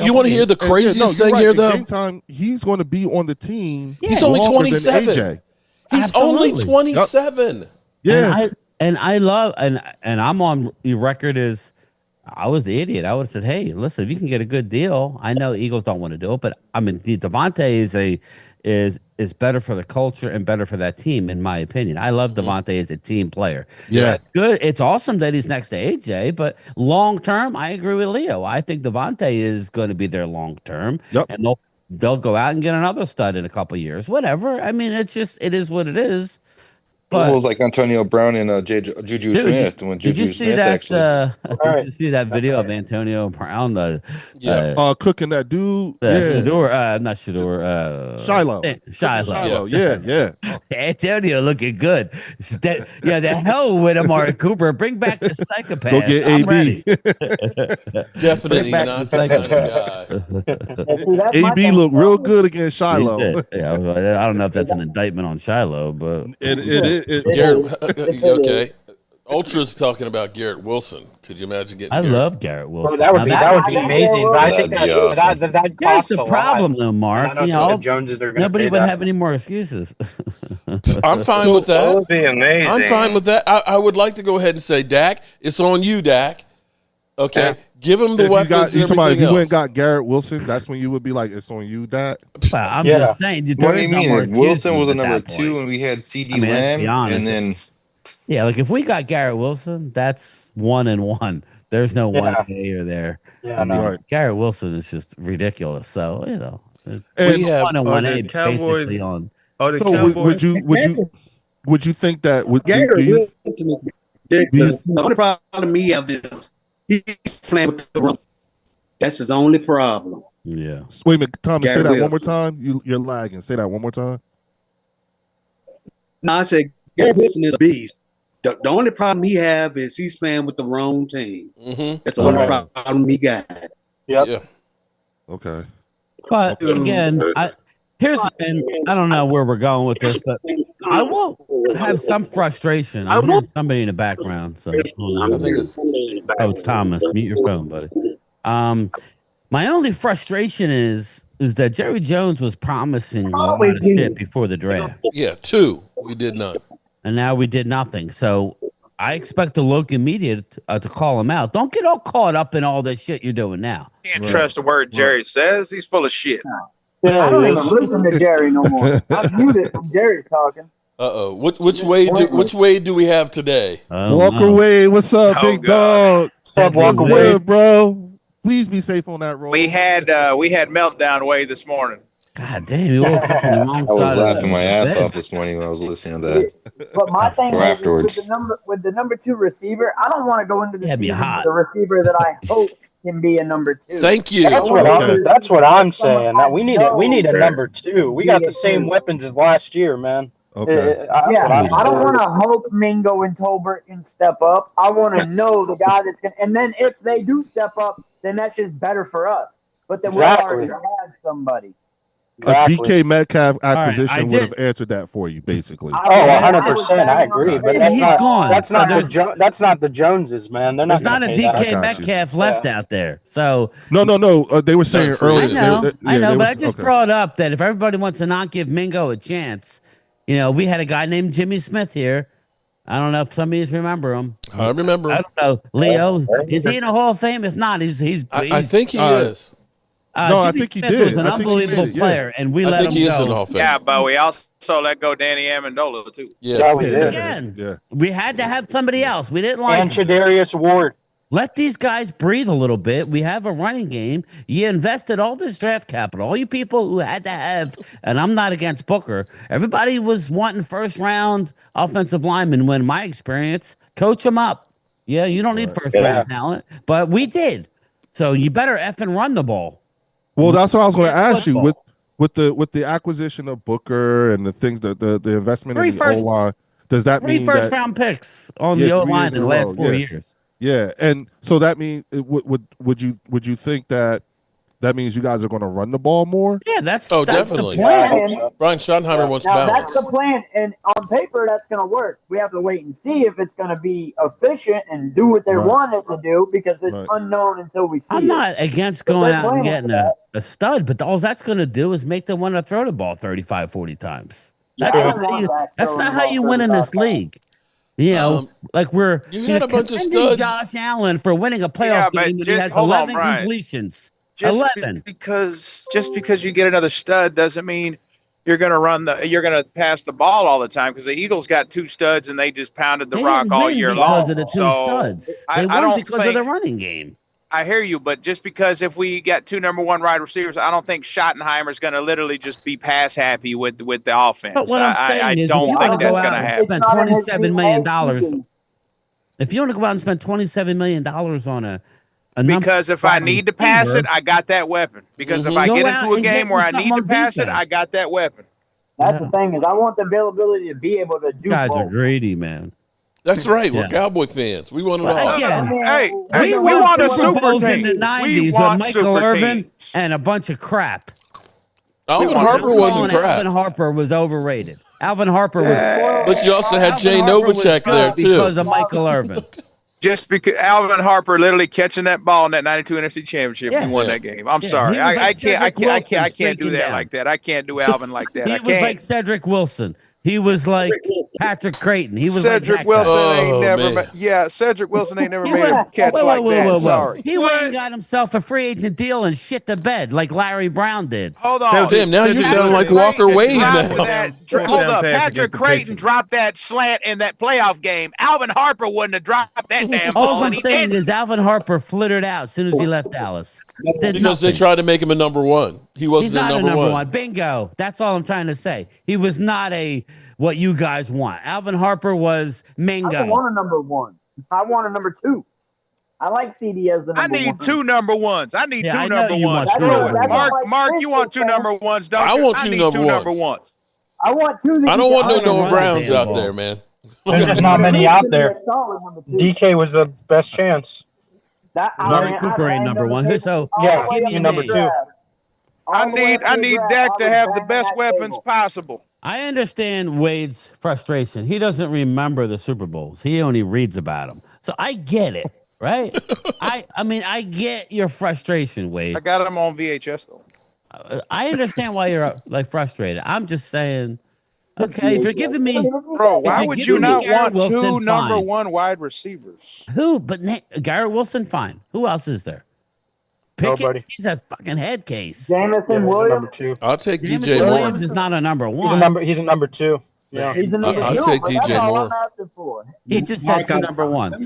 You want to hear the craziest thing here, though? Game time, he's going to be on the team. He's only 27. AJ. He's only 27. Yeah, and I love and I'm on the record as I was the idiot. I would have said, "Hey, listen, if you can get a good deal, I know Eagles don't want to do it, but I mean, Devontae is better for the culture and better for that team, in my opinion. I love Devontae as a team player. Yeah, good. It's awesome that he's next to AJ, but long term, I agree with Leo. I think Devontae is going to be there long term, and they'll go out and get another stud in a couple of years, whatever. I mean, it is what it is. But, it was like Antonio Brown and Juju Smith. When Juju Smith actually. Did you see that video of Antonio Brown? Cooking that dude. Shador, not Shador. Shiloh. Yeah. Antonio looking good. The hell with Amari Cooper. Bring back the psychopath. Go get AB. Definitely not the kind of guy. AB looked real good against Shiloh. I don't know if that's an indictment on Shiloh, but Garrett, okay. Ultra's talking about Garrett Wilson. Could you imagine getting? I love Garrett Wilson. That would be amazing. But I think that that's the problem, though, Mark. Nobody would have any more excuses. I'm fine with that. That would be amazing. I'm fine with that. I would like to go ahead and say, Dak, it's on you, Dak. Okay, yeah. Give him the weapons. If you went and got Garrett Wilson, that's when you would be like, "It's on you, Dak." I'm just saying. What do you mean? Wilson was a number 2, and we had CD Lamb, and then like if we got Garrett Wilson, that's 1-1. There's no 1A or there. Yeah, right. Garrett Wilson is just ridiculous. So we have 1 and 1A basically on. So would you think that would Garrett Wilson? The only problem he have is he's playing with the run. That's his only problem. Yeah. Wait a minute, Thomas. Garrett say that Wilson. one more time. You're lagging. Say that one more time. No, I said Garrett Wilson is a beast. The only problem he have is he's playing with the wrong team. Mm-hmm. That's the only problem he got. Yep. Yeah. Okay. But again, I don't know where we're going with this, but I will have some frustration. I'm hearing somebody in the background. So it's Thomas. Mute your phone, buddy. My only frustration is that Jerry Jones was promising a lot of shit before the draft. Yeah, 2. We did none. And now we did nothing. So I expect the local media to call him out. Don't get all caught up in all this shit you're doing now. Can't trust a word Jerry says. He's full of shit. I don't even listen to Jerry no more. I'm muted from Jerry's talking. Which way do we have today? Walker Wade, what's up, big dog? What's up, Walker Wade, bro? Please be safe on that road. We had meltdown Wade this morning. God damn, you woke up on the wrong side. I was laughing my ass off this morning when I was listening to that. But my thing is afterwards. with the number 2 receiver, I don't want to go into the season with the receiver that I hope can be a number 2. Thank you. That's what I'm saying. Now we need a number 2. We got the same weapons as last year, man. Okay. I don't want to hope Mingo and Tolbert can step up. I want to know the guy that's going to. And then if they do step up, then that's just better for us. But then we already have somebody. DK Metcalf right, acquisition would have answered that for you, basically. 100%. I agree, but He's gone. That's not the Joneses, man. They're not There's going not to a pay that. DK Metcalf left out there. So no. They were saying earlier. I know, but I just brought up that if everybody wants to not give Mingo a chance, we had a guy named Jimmy Smith here. I don't know if some of you remember him. I remember him. I don't know. Leo, is he in the Hall of Fame? If not, he's I think he is. No, Jimmy I think he Smith did. was an unbelievable player, and we let him go. Is in the Hall of Fame. Yeah, but we also let go Danny Amendola too. Yeah, we did. Again, we had to have somebody else. We didn't like and Tre'Davious Ward. Let these guys breathe a little bit. We have a running game. You invested all this draft capital. All you people who had to have, and I'm not against Booker. Everybody was wanting first round offensive linemen. When my experience, coach them up. Yeah, you don't need first round talent, but we did. So you better effing run the ball. Well, that's what I was going to ask you with the acquisition of Booker and the things that the investment in the O-line. Does that mean first round picks on the O-line in the last 4 years? Yeah, and so that means would you think that means you guys are going to run the ball more? Yeah, that's definitely. The plan. Brian Schottenheimer wants balance. That's the plan, and on paper that's going to work. We have to wait and see if it's going to be efficient and do what they want it to do, because it's unknown until we see I'm not against going out and getting a stud, but all that's going to do is make them want to throw the ball 35, 40 times. That's not how you win in this league. Like you had a bunch of studs. Josh Allen for winning a playoff game, and he has 11 completions. 11. Just because you get another stud doesn't mean you're going to pass the ball all the time, because the Eagles got 2 studs and they just pounded the rock all year long. Because of the 2 studs. They won because of the running game. I hear you, but just because if we got 2 number 1 wide receivers, I don't think Schottenheimer's going to literally just be pass happy with the offense. But what I'm saying is, if you want to go out and spend $27 million, if you want to go out and spend $27 million on a because if I need to pass it, I got that weapon. Because if I get into a game where I need to pass it, I got that weapon. That's the thing, is I want the availability to be able to do guys both. Are greedy, man. That's right. We're Cowboy fans. We want it all. Again, we want a Super team. In the 90s with Michael Irvin and a bunch of crap. Alvin Harper wasn't crap. Alvin Harper was overrated. Alvin Harper was. But you also had Jay Novacek there too, because of Michael Irvin. Just because Alvin Harper literally catching that ball in that '92 NFC Championship, we won that game. I'm sorry, I can't do that like that. I can't do Alvin like that. He was like Cedric Wilson. He was like Patrick Creighton. He was Cedric like Wilson ain't never. Cedric Wilson ain't never made a catch like that. Sorry, he went and got himself a free agent deal and shit the bed like Larry Brown did. Hold on, damn. Now you sound like Walker Wade. Hold up, Patrick Creighton dropped that slant in that playoff game. Alvin Harper wouldn't have dropped that damn ball. All I'm saying is Alvin Harper flittered out as soon as he left Dallas. Because they tried to make him a number 1. He wasn't a number one. Bingo. That's all I'm trying to say. He was not what you guys want. Alvin Harper was Mingo. I don't want a number 1. I want a number 2. I like CD as the number 1. I need 2 number 1s. I need 2 number 1s. Mark, you want 2 number 1s, don't you? I want 2 number 1s. I want 2. I don't want no Noah Browns out there, man. There's not many out there. DK was the best chance. Murray Cooper ain't number 1. So give me number 2. I need Dak to have the best weapons possible. I understand Wade's frustration. He doesn't remember the Super Bowls. He only reads about them. So I get it, right? I get your frustration, Wade. I got them on VHS though. I understand why you're frustrated. I'm just saying, okay, if you're giving me, bro, why would you not want Wilson, 2 number 1 wide receivers? Who? But Garrett Wilson, fine. Who else is there? Pickens, nobody. He's a fucking head case. Jamison Williams, number 2. I'll take Jamison DJ Moore. Williams is not a number 1. He's a number 2. Yeah, he's a number 2. I'll take DJ Moore. He just said 2 number 1s.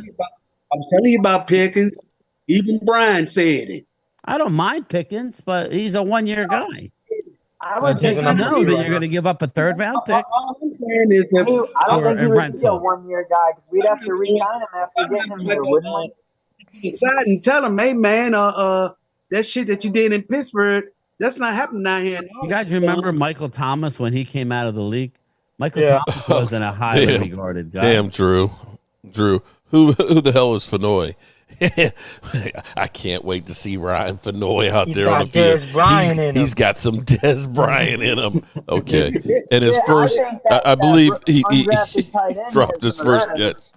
I'm telling you about Pickens. Even Brian said it. I don't mind Pickens, but he's a 1-year guy. I just know that you're going to give up a 3rd round pick. I don't think he would be a 1-year guy, because we'd have to re-sign him after getting him here, wouldn't we? Decide and tell him, hey man, that shit that you did in Pittsburgh, that's not happening down here. You guys remember Michael Thomas when he came out of the league? Michael Thomas wasn't a highly regarded guy. Damn, Drew. Who the hell is Fenoy? I can't wait to see Ryan Fenoy out there on the field. He's got some Des Bryant in him. Okay. And his first, I believe he dropped his first catch.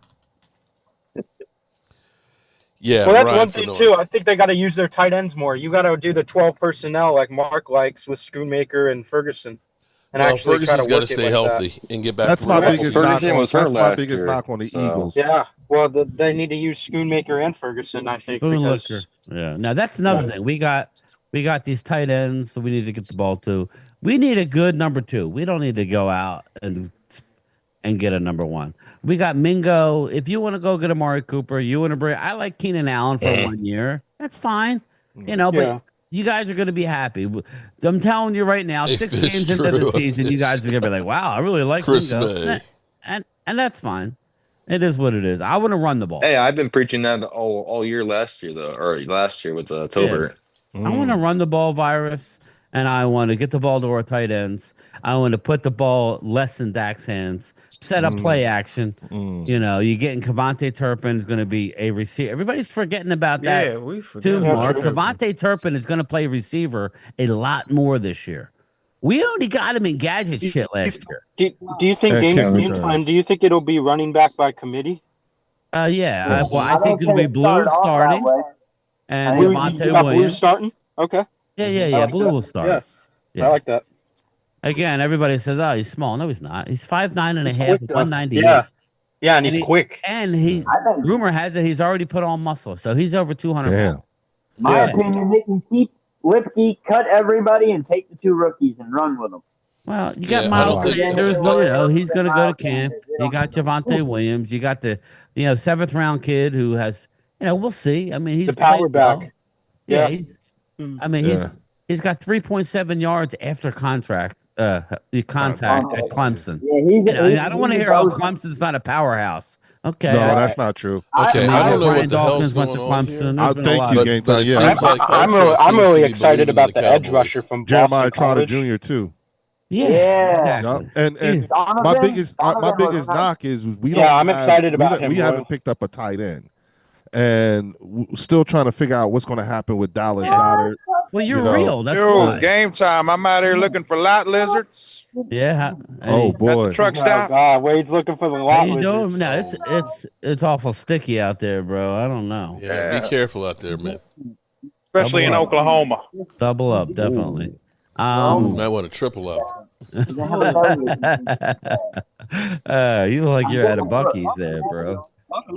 Yeah, well, that's Ryan one thing Fenoy. too. I think they got to use their tight ends more. You got to do the 12 personnel like Mark likes with Schoonmaker and Ferguson, and actually Ferguson's got to stay healthy and get back. That's to my where biggest Ferguson knock. was hurt That's my last biggest year, knock on the so. Eagles. Yeah, well, they need to use Schoonmaker and Ferguson. I think because yeah. Now that's another thing. We got these tight ends, so we need to get the ball to. We need a good number 2. We don't need to go out and get a number 1. We got Mingo. If you want to go get Amari Cooper, you want to bring. I like Keenan Allen for 1 year. That's fine. You know, but you guys are going to be happy. I'm telling you right now, 6 games into the season, you guys are going to be like, "Wow, I really like Chris Mingo," May. and that's fine. It is what it is. I want to run the ball. Hey, I've been preaching that all year last year with Tobert. I want to run the ball, Virus, and I want to get the ball to our tight ends. I want to put the ball less in Dak's hands, set up play action. You know, you're getting Kevontae Turpin is going to be a receiver. Everybody's forgetting about that. Yeah, we forgot. Too more. Kevontae Turpin is going to play receiver a lot more this year. We only got him in gadget shit last year. Do you think game time? Do you think it'll be running back by committee? Yeah. I think it'll be Blue starting and Devontae Williams. Blue starting? Okay. Yeah. Blue will start. Yeah, I like that. Again, everybody says, "Oh, he's small." No, he's not. He's 5'9" and a half, 198. Yeah, and he's quick. And rumor has it he's already put on muscle, so he's over 200 pounds. My opinion, they can keep Lipke, cut everybody, and take the 2 rookies and run with them. Well, you got Miles Sanders. You know, he's going to go to camp. You got Javonte Williams. You got the 7th round kid who has. We'll see. I mean, he's the power back. Well. Yeah. He's got 3.7 yards after contact at Clemson. Yeah, I don't want to hear Clemson's not a powerhouse. Okay. No, that's not true. Okay, I don't know Brian what the Dawkins hell's went going to on Clemson. here. Thank you, Game Time. Yeah, I'm really excited about the edge rusher from Jeremiah Boston Trotter College. Jr. too. Yeah. Exactly. And my biggest knock is we don't. I'm excited about him. We haven't picked up a tight end, and still trying to figure out what's going to happen with Dallas Goedert. Well, you're real. That's why. Game time. I'm out here looking for lot lizards. Yeah. Oh boy. The truck stop. God, Wade's looking for the lot lizards. lizards. No, it's awful sticky out there, bro. I don't know. Yeah, be careful out there, man. Especially in Oklahoma. Double up, definitely. You might want to triple up. You look like you're at a Buc-ee's there, bro. I'm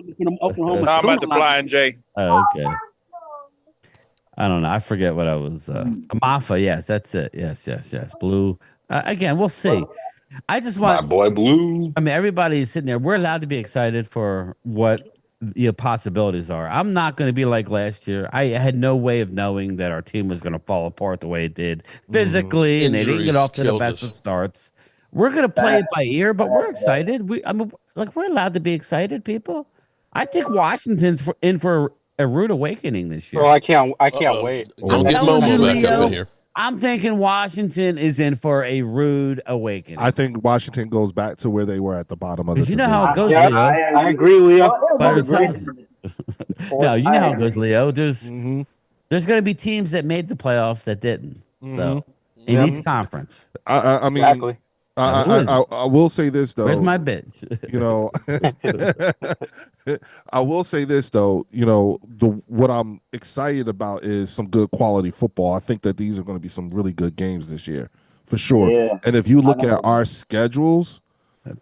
about to Flying J. Oh, okay. I don't know. I forget what I was. Mafa, yes, that's it. Yes. Blue. Again, we'll see. I just want my boy Blue. I mean, everybody's sitting there. We're allowed to be excited for what possibilities are. I'm not going to be like last year. I had no way of knowing that our team was going to fall apart the way it did physically, and they didn't get off to the best of starts. We're going to play it by ear, but we're excited. We're allowed to be excited, people. I think Washington's in for a rude awakening this year. Well, I can't wait. Don't get Momo back up in here. I'm thinking Washington is in for a rude awakening. I think Washington goes back to where they were at the bottom of the division. You know how it goes, Leo. I agree, Leo. No, you know how it goes, Leo. There's going to be teams that made the playoffs that didn't. So in each conference. I mean, exactly. I will say this though. Where's my bitch? I will say this though. What I'm excited about is some good quality football. I think that these are going to be some really good games this year, for sure. Yeah. And if you look at our schedules,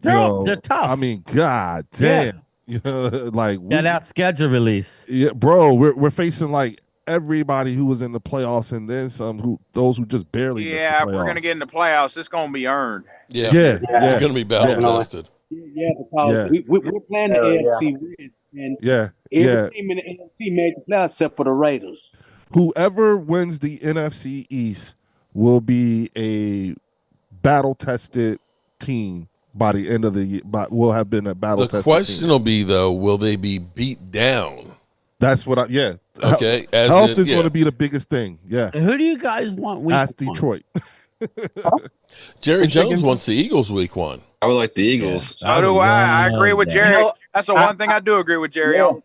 they're tough. I mean, god damn. Get out schedule release. Yeah, bro. We're facing like everybody who was in the playoffs and then some those who just barely missed the playoffs. If we're gonna get in the playoffs, it's gonna be earned. Yeah. It's gonna be battle tested. Yeah, because we're playing the AFC West, and every team in the AFC made the playoffs except for the Raiders. Whoever wins the NFC East will be a battle tested team by the end of the year. But will have been a battle tested. The question will be though, will they be beat down? That's what Okay. Health is going to be the biggest thing. Yeah. Who do you guys want Ask Detroit. Jerry Jones wants the Eagles week 1. I would like the Eagles. So do I. I agree with Jerry. That's the one thing I do agree with Jerry on.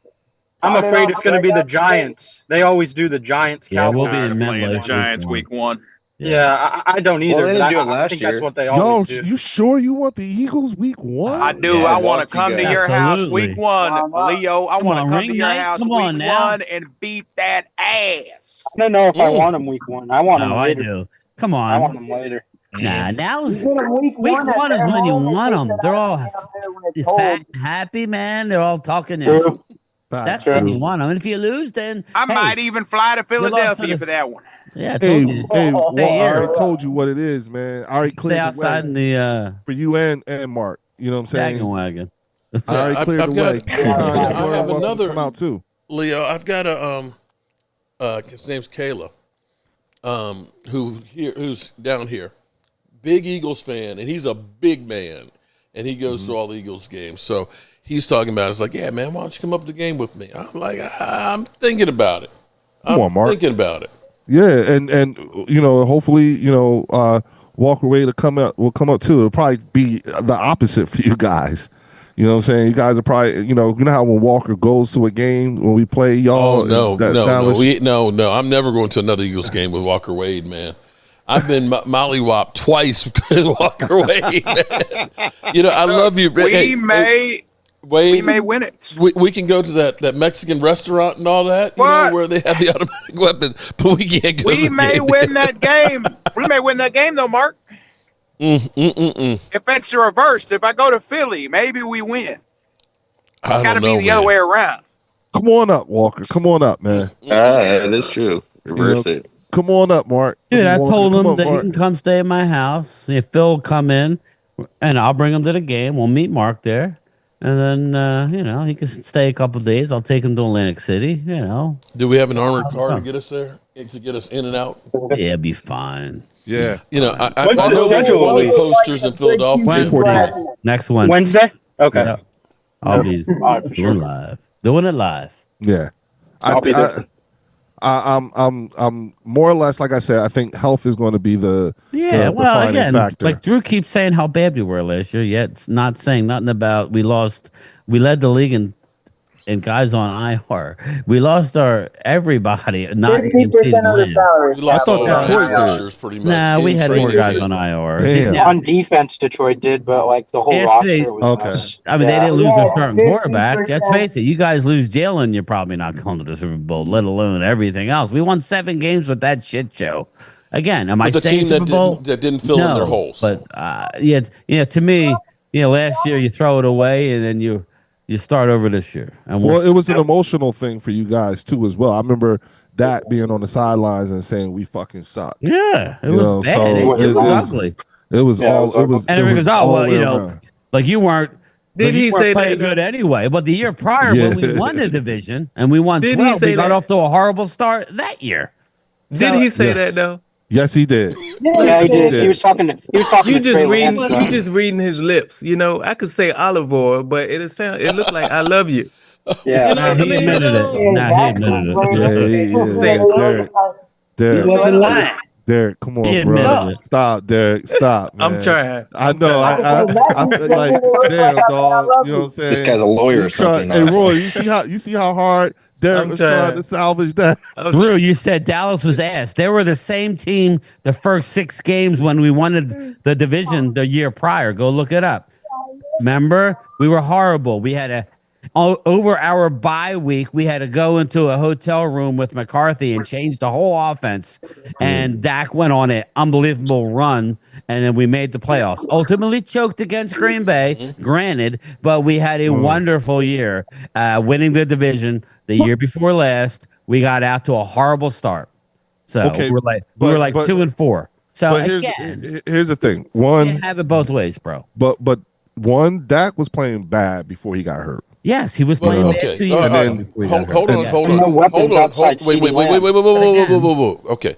I'm afraid it's going to be the Giants. They always do the Giants. Yeah, we'll Cowboys. be in playing the MetLife Giants week 1. Yeah, I don't either. Well, they didn't but do it I last think year. that's what they Yo, always do. you sure you want the Eagles week one? I do. Yeah, I want to walk you come to guys. your house week Absolutely. 1, Leo. I Come want to on, come ring to your night. house Come week on now. 1 and beat that ass. I don't know if I want them week 1. I want them Oh, I later. do. Come I want on. them later. Nah, now's You get them week week one at one is their when you home, it want takes them. it They're out of all me up there when it's fat cold. and happy, man. They're all talking this. True. That's True. when you want them. And if you lose, then I hey, might even fly to lost to Philadelphia the- for that one. yeah, I Hey, told you. hey, Stay I here. already told you what it is, man. I already Stay cleared the outside in way the for you and Mark. You know what I'm saying? wagon wagon. I already cleared the way. I have Welcome to another come out too. Leo. I've got a his name's Kayla, who's down here, big Eagles fan, and he's a big man, and he goes to all the Eagles games. So he's talking about it. It's like, yeah, man, why don't you come up to the game with me? I'm like, I'm thinking about it. Come on, Mark. Thinking about it. Yeah, and you know, hopefully, you know, Walker Wade will come up too. It'll probably be the opposite for you guys. You know what I'm saying? You guys are probably, you know how when Walker goes to a game when we play y'all. Oh no! I'm never going to another Eagles game with Walker Wade, man. I've been mollywopped twice with Walker Wade. Man. You know, I love you. We may win it. We can go to that Mexican restaurant and all that, you know, where they have the automatic weapons, but we can't go. We may win that game. We may win that game though, Mark. If it's reversed, if I go to Philly, maybe we win. It's got to be the other way around. Come on up, Walker. Come on up, man. That is true. Reverse it. Come on up, Mark. Dude, I told him that Mark. he can come stay at my house. If Phil will come in, and I'll bring him to the game. We'll meet Mark there. And then, you know, he can stay a couple of days. I'll take him to Atlantic City, you know. Do we have an armored car to get us there? To get us in and out? Yeah, it'll be fine. Yeah. You know, I What's the know schedule there's release? posters in Philadelphia. Wednesday. Next Wednesday. Wednesday? Okay. Yeah. I'll be for sure. doing it live. Yeah. I'll be there. I'm more or less, like I said, I think health is going to be the defining again, factor. like Drew keeps saying how bad we were last year, yet it's not saying nothing about we led the league in guys on IR. We lost everybody. Not 50% of the salary. We lost all our Detroit rushers pretty much. Nah, we had more guys on IR. Damn. Yeah. On defense, Detroit did, but like the whole roster was us. I mean, they didn't lose their starting 50%. quarterback. Let's face it. You guys lose Jalen, you're probably not going to the Super Bowl, let alone everything else. We won 7 games with that shit show. Again, am I the saying team Super Bowl? that didn't fill in their holes. But to me, last year you throw it away and then you start over this year. And well, it was an emotional thing for you guys too, as well. I remember Dak being on the sidelines and saying we fucking suck. Yeah, it was bad. So it was ugly. It was all. It was. And everyone goes, like you weren't. Did he say that good anyway? But the year prior, when we won the division and we won 12, we got off to a horrible start that year. Did he say that though? Yes, he did. Yeah, he did. He was talking to. You just reading his lips. You know, I could say olive oil, but it looked like I love you. Yeah, you know he admitted it. He admitted it. Derek, he wasn't lying. Derek, come on, bro. Stop, Derek. Stop, man. I'm trying. I know. I feel like, damn, dog. You know what I'm saying? This guy's a lawyer or something. Hey, Roy, you see how hard Derek was trying to salvage that? Drew, you said Dallas was ass. They were the same team the first 6 games when we won the division the year prior. Go look it up. Remember? We were horrible. We had over our bye week, we had to go into a hotel room with McCarthy and change the whole offense. And Dak went on an unbelievable run, and then we made the playoffs. Ultimately choked against Green Bay, granted, but we had a wonderful year, winning the division. The year before last, we got out to a horrible start. So we were like 2-4. So here's the thing. One, you can't have it both ways, bro. But one, Dak was playing bad before he got hurt. Yes, he was playing bad 2 years ago. Hold on. Wait. Okay.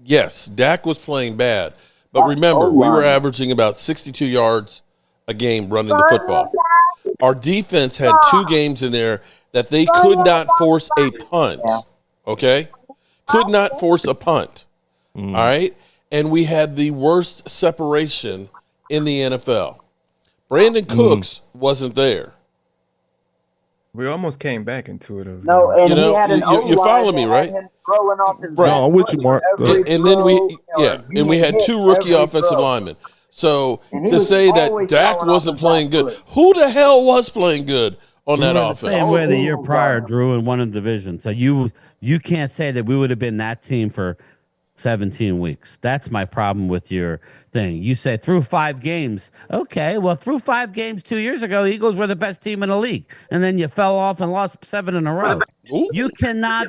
Yes, Dak was playing bad. But remember, we were averaging about 62 yards a game running the football. Our defense had 2 games in there that they could not force a punt. Okay? Could not force a punt. All right? And we had the worst separation in the NFL. Brandon Cooks wasn't there. We almost came back in 2 of those No, games. and he had an O-line you follow me, that right? had him throwing off his Right. back No, I'm with foot you, Mark. for every And then we throw, and we had being 2 hit rookie every offensive throw. linemen. So And he to was say that always Dak throwing off wasn't his playing back good, foot. who the hell was playing good on We that were the same offense? way the year Eagles prior, got him. Drew, and won a division. So you can't say that we would have been that team for 17 weeks. That's my problem with your thing. You say through 5 games. Okay, well, through 5 games 2 years ago, Eagles were the best team in the league, and then you fell off and lost 7 in a row. Ooh. You cannot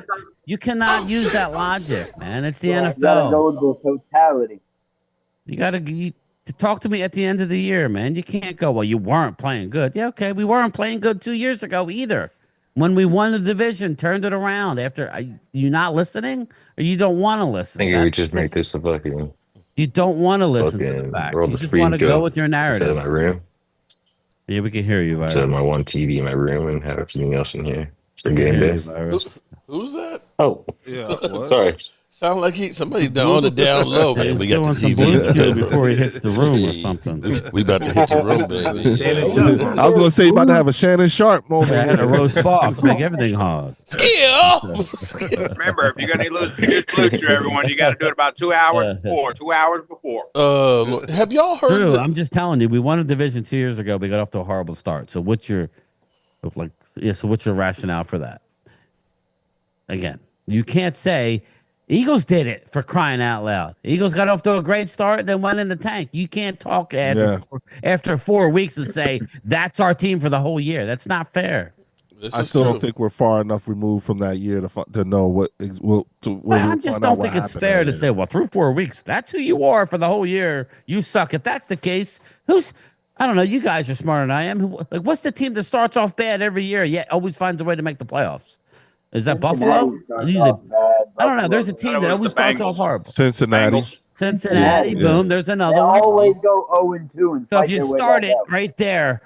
use that logic, man. It's the You gotta NFL. go with the totality. You got to talk to me at the end of the year, man. You can't go, well, you weren't playing good. Yeah, okay, we weren't playing good 2 years ago either. When we won the division, turned it around. After you not listening, or you don't want to listen. I think we just make this a fucking You don't want to listen to the facts. world You of just free want to go go. with your Set narrative. in my room. Yeah, we can hear you, Virus. Set my one TV in my room and have everything else in here for We can game hear day. you, Virus. Who's that? Oh, Yeah. What? sorry. Sound like somebody on the down low, man. He's We got the doing some TV. blue chew before he hits the room or something. We about to hit the room, baby. Shannon Sharp. I was going to say you about to have a Shannon Sharp moment. I had a roast box, make everything hard. Skill. Remember, if you're going to lose blue chew, everyone, you got to do it about 2 hours before. 2 hours before. Have y'all heard? Drew, I'm just telling you, we won a division 2 years ago. We got off to a horrible start. So what's your rationale for that? Again, you can't say Eagles did it, for crying out loud. Eagles got off to a great start, then went in the tank. You can't talk after 4 weeks and say that's our team for the whole year. That's not fair. I still don't think we're far enough removed from that year to know what. I just don't think it's fair to say, well, through 4 weeks, that's who you are for the whole year. You suck. If that's the case, I don't know. You guys are smarter than I am. What's the team that starts off bad every year yet always finds a way to make the playoffs? Is that Buffalo? I don't know. There's a team that always starts off horrible. Cincinnati, boom. There's another one. They always go 0-2 and so if you start it right there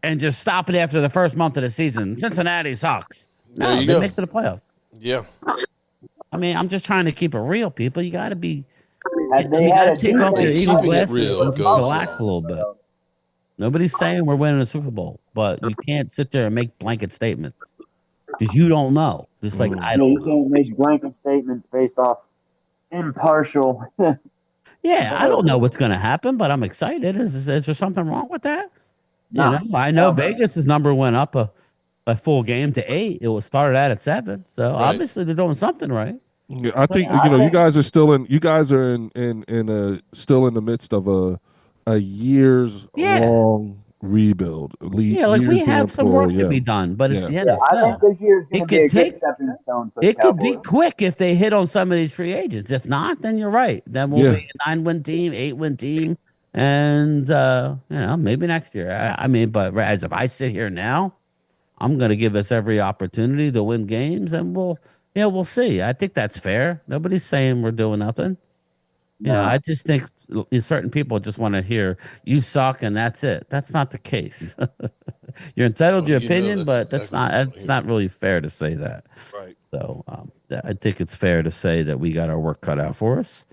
and just stop it after the first month of the season, Cincinnati sucks. No, they make it to the playoffs. Yeah. I mean, I'm just trying to keep it real, people. You got to be. You got to take off your Eagle glasses and just relax a little bit. Nobody's saying we're winning a Super Bowl, but you can't sit there and make blanket statements. Because you don't know. Just like I don't. You can't make blanket statements based off impartial. Yeah, I don't know what's going to happen, but I'm excited. Is there something wrong with that? No. I know Vegas's number went up a full game to 8. It was started out at 7. So obviously they're doing something right. Yeah, I think you guys are still in. You guys are still in the midst of a years long rebuild. We have some work to be done, but it's the NFL. I think this year's going to be a good stepping stone for the It could be quick if they hit on some of these free agents. If not, then you're right. Then we'll be a 9-win team, 8-win team, and maybe next year. I mean, but as if I sit here now, I'm going to give us every opportunity to win games, and we'll see. I think that's fair. Nobody's saying we're doing nothing. I just think certain people just want to hear you suck and that's it. That's not the case. You're entitled to your opinion, but that's not really fair to say that. Right. So I think it's fair to say that we got our work cut out for us.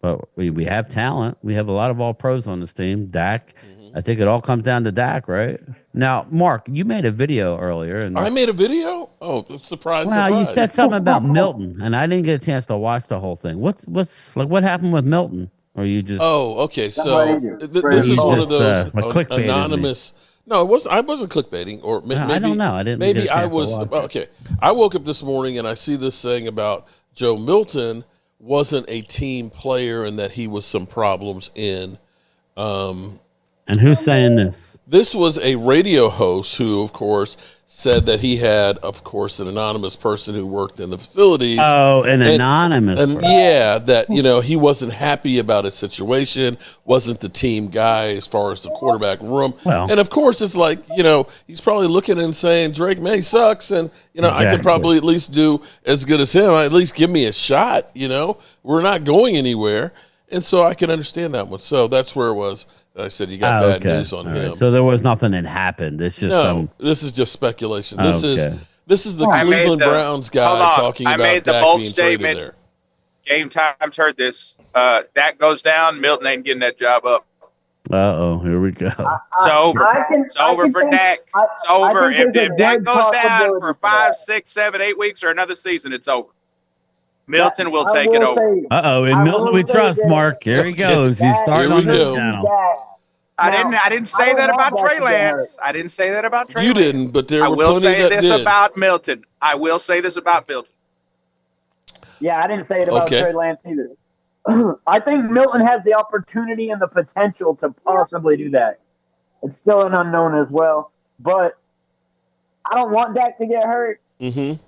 But we have talent. We have a lot of all pros on this team. Dak. I think it all comes down to Dak, right? Now, Mark, you made a video earlier. And I made a video? Oh, surprise! Well, you said something about Milton, and I didn't get a chance to watch the whole thing. What happened with Milton? Or you just? Oh, okay. So this is one of those anonymous. No, it wasn't. I wasn't clickbaiting, or maybe I don't know. I didn't. Maybe I was. Okay, I woke up this morning and I see this saying about Joe Milton wasn't a team player and that he was some problems in. And who's saying this? This was a radio host who, of course, said that he had, of course, an anonymous person who worked in the facilities. Oh, anonymous person. Yeah, that, he wasn't happy about his situation, wasn't the team guy as far as the quarterback room. Well, and, of course, it's like, he's probably looking and saying, Drake May sucks, and, exactly. I can probably at least do as good as him. At least give me a shot, We're not going anywhere. And so I can understand that one. So that's where it was. I said you got bad news on him. Right. So there was nothing that happened. It's just this is just speculation. This is the Cleveland Browns guy talking about Dak being traded there. Game Times heard this. Dak goes down, Milton ain't getting that job up. Here we go. It's over. It's over for Dak. It's over. If Dak goes down for 5, 6, 7, 8 weeks or another season, it's over. Milton will take it over. In Milton we trust, Mark. Here he goes. He's starting on this channel. I didn't say that about Trey Lance. I didn't say that about Trey Lance. You didn't, but there were plenty that did. I will say this about Milton. I will say this about Milton. Yeah, I didn't say it about Trey Lance either. I think Milton has the opportunity and the potential to possibly do that. It's still an unknown as well. But I don't want Dak to get hurt. Mm-hmm.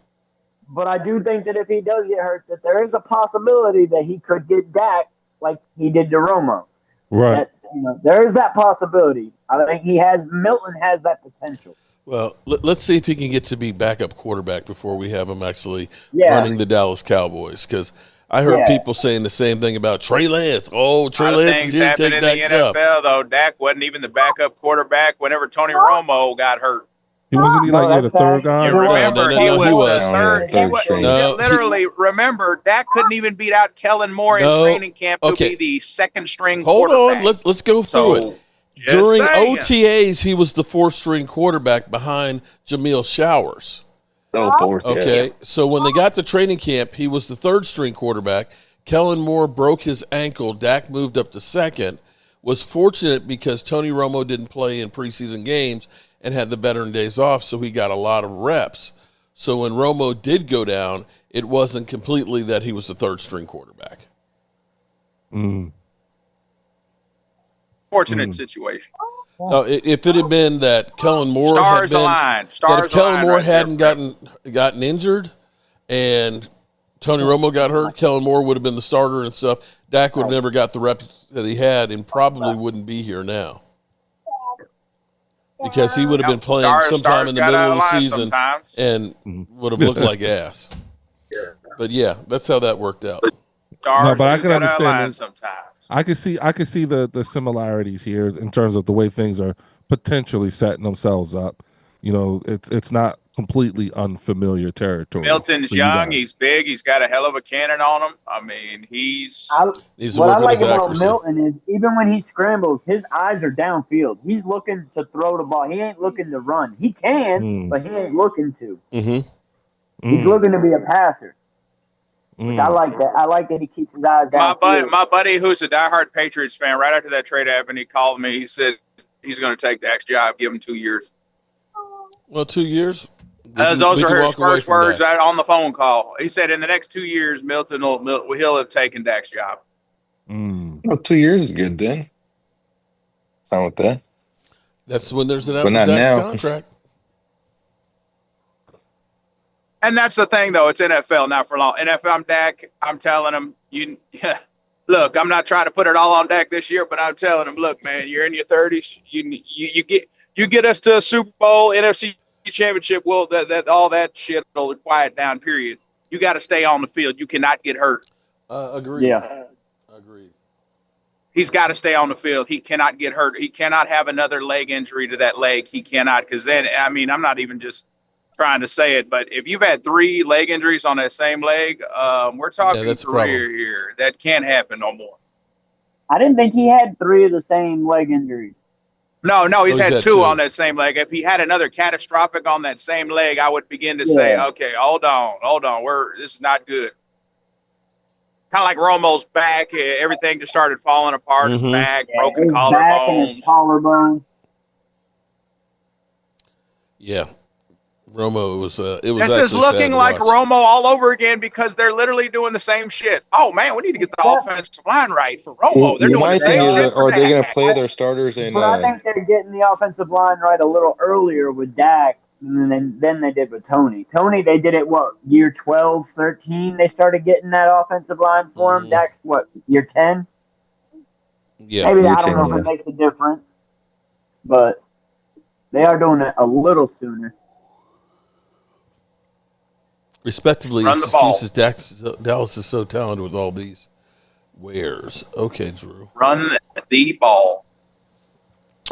But I do think that if he does get hurt, that there is a possibility that he could get Dak like he did to Romo. Right. There is that possibility. I think Milton has that potential. Well, let's see if he can get to be backup quarterback before we have him actually running the Dallas Cowboys. Because I heard people saying the same thing about Trey Lance. Oh, Trey Lance is here to take Dak's job. In the NFL, though, Dak wasn't even the backup quarterback whenever Tony Romo got hurt. He wasn't the third guy? You remember, he was third. Literally, remember, Dak couldn't even beat out Kellen Moore in training camp to be the second-string quarterback. Hold on. Let's go through it. During OTAs, he was the fourth-string quarterback behind Jamil Showers. Okay, so when they got to training camp, he was the third-string quarterback. Kellen Moore broke his ankle. Dak moved up to second. Was fortunate because Tony Romo didn't play in preseason games and had the veteran days off, so he got a lot of reps. So when Romo did go down, it wasn't completely that he was the third-string quarterback. Fortunate situation. If it had been that Kellen Moore if Kellen Moore hadn't gotten injured and Tony Romo got hurt, Kellen Moore would have been the starter and stuff. Dak would have never got the reps that he had and probably wouldn't be here now. Because he would have been playing sometime in the middle of the season and would have looked like ass. But yeah, that's how that worked out. But I can understand it. I can see the similarities here in terms of the way things are potentially setting themselves up. It's not completely unfamiliar territory. Milton's young, he's big, he's got a hell of a cannon on him. I mean, what I like about Milton is even when he scrambles, his eyes are downfield. He's looking to throw the ball. He ain't looking to run. He can, but he ain't looking to. Mm-hmm. He's looking to be a passer. Which I like that. I like that he keeps his eyes downfield. My buddy, who's a diehard Patriots fan, right after that trade happened, he called me. He said he's going to take Dak's job. Give him 2 years. Well, 2 years. Those are his first words on the phone call. He said in the next 2 years, Milton he'll have taken Dak's job. Well, 2 years is good then. Fine with that. That's when there's an Dak's contract. And that's the thing, though. It's NFL, not for long. NFL, I'm Dak. I'm telling him, look, I'm not trying to put it all on Dak this year, but I'm telling him, look, man, you're in your 30s. You get us to a Super Bowl, NFC Championship. Well, that all that shit will quiet down. Period. You got to stay on the field. You cannot get hurt. Agreed. Yeah. Agreed. He's got to stay on the field. He cannot get hurt. He cannot have another leg injury to that leg. He cannot, because then, I mean, I'm not even just trying to say it, but if you've had 3 leg injuries on that same leg, we're talking career here. That can't happen no more. I didn't think he had 3 of the same leg injuries. No, he's had 2 on that same leg. If he had another catastrophic on that same leg, I would begin to say, okay, hold on. This is not good. Kind of like Romo's back. Everything just started falling apart. His back, broken collarbone. Yeah. Romo was this is looking like Romo all over again because they're literally doing the same shit. Oh man, we need to get the offensive line right for Romo. They're doing the same shit. Are they going to play their starters in? But I think they're getting the offensive line right a little earlier with Dak than they did with Tony. Tony, they did it year 12, 13. They started getting that offensive line for him. Dak's year 10. Yeah, maybe I don't know if it makes a difference, but they are doing it a little sooner. Respectively, excuses Dallas is so talented with all these wares. Okay, Drew. Run the ball.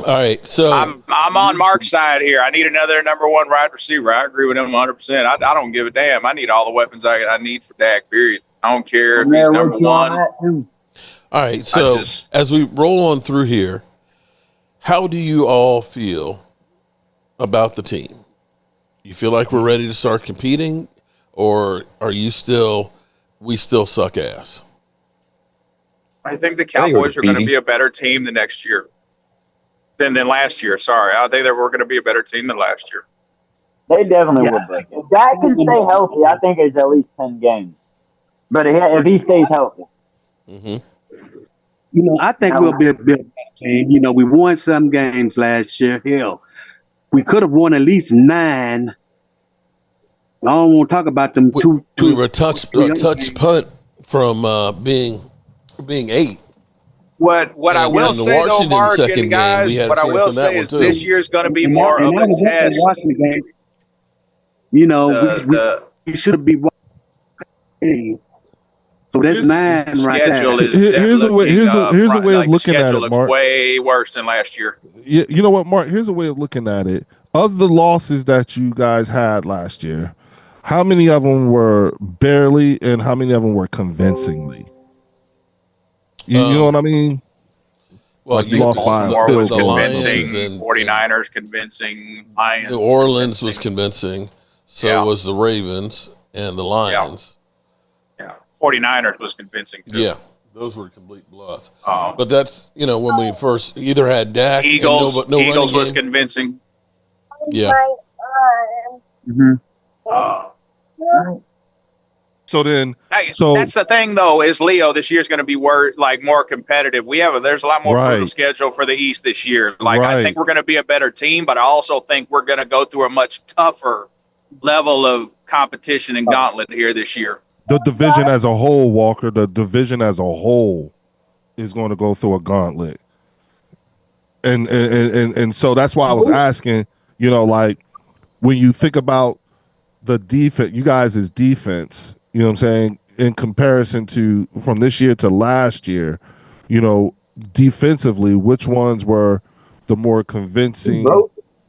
All right, so I'm on Mark's side here. I need another number 1 wide receiver. I agree with him 100%. I don't give a damn. I need all the weapons I need for Dak, period. I don't care if he's number 1. All right, so as we roll on through here, How do you all feel about the team? You feel like we're ready to start competing, or are you we still suck ass? I think the Cowboys are going to be a better team the next year than last year. Sorry, I think that we're going to be a better team than last year. They definitely would break it. If Dak can stay healthy, I think it's at least 10 games. But if he stays healthy. I think we'll be a better team. We won some games last year. Hell, we could have won at least 9. I don't want to talk about them two. We were a touch punt from being 8. What I will say though, Mark and guys, what I will say is this year's going to be more of a test. We should be. So that's 9 right there. Here's a way of looking at it, Mark. Way worse than last year. You know what, Mark? Here's a way of looking at it. Of the losses that you guys had last year, how many of them were barely and how many of them were convincingly? You know what I mean? Well, like you lost by Baltimore was convincing, and 49ers convincing, Lions. New Orleans was convincing. So was the Ravens and the Lions. Yeah. 49ers was convincing too. Yeah. Those were complete bloods. But that's, when we first either had Dak. Eagles was convincing. Yeah. So that's the thing, though, is Leo this year's going to be more competitive. There's a lot more brutal schedule for the East this year. I think we're going to be a better team, but I also think we're going to go through a much tougher level of competition and gauntlet here this year. The division as a whole, Walker, the division as a whole is going to go through a gauntlet. And so that's why I was asking, when you think about the defense, you guys' defense, you know what I'm saying, in comparison to from this year to last year, defensively, which ones were the more convincing,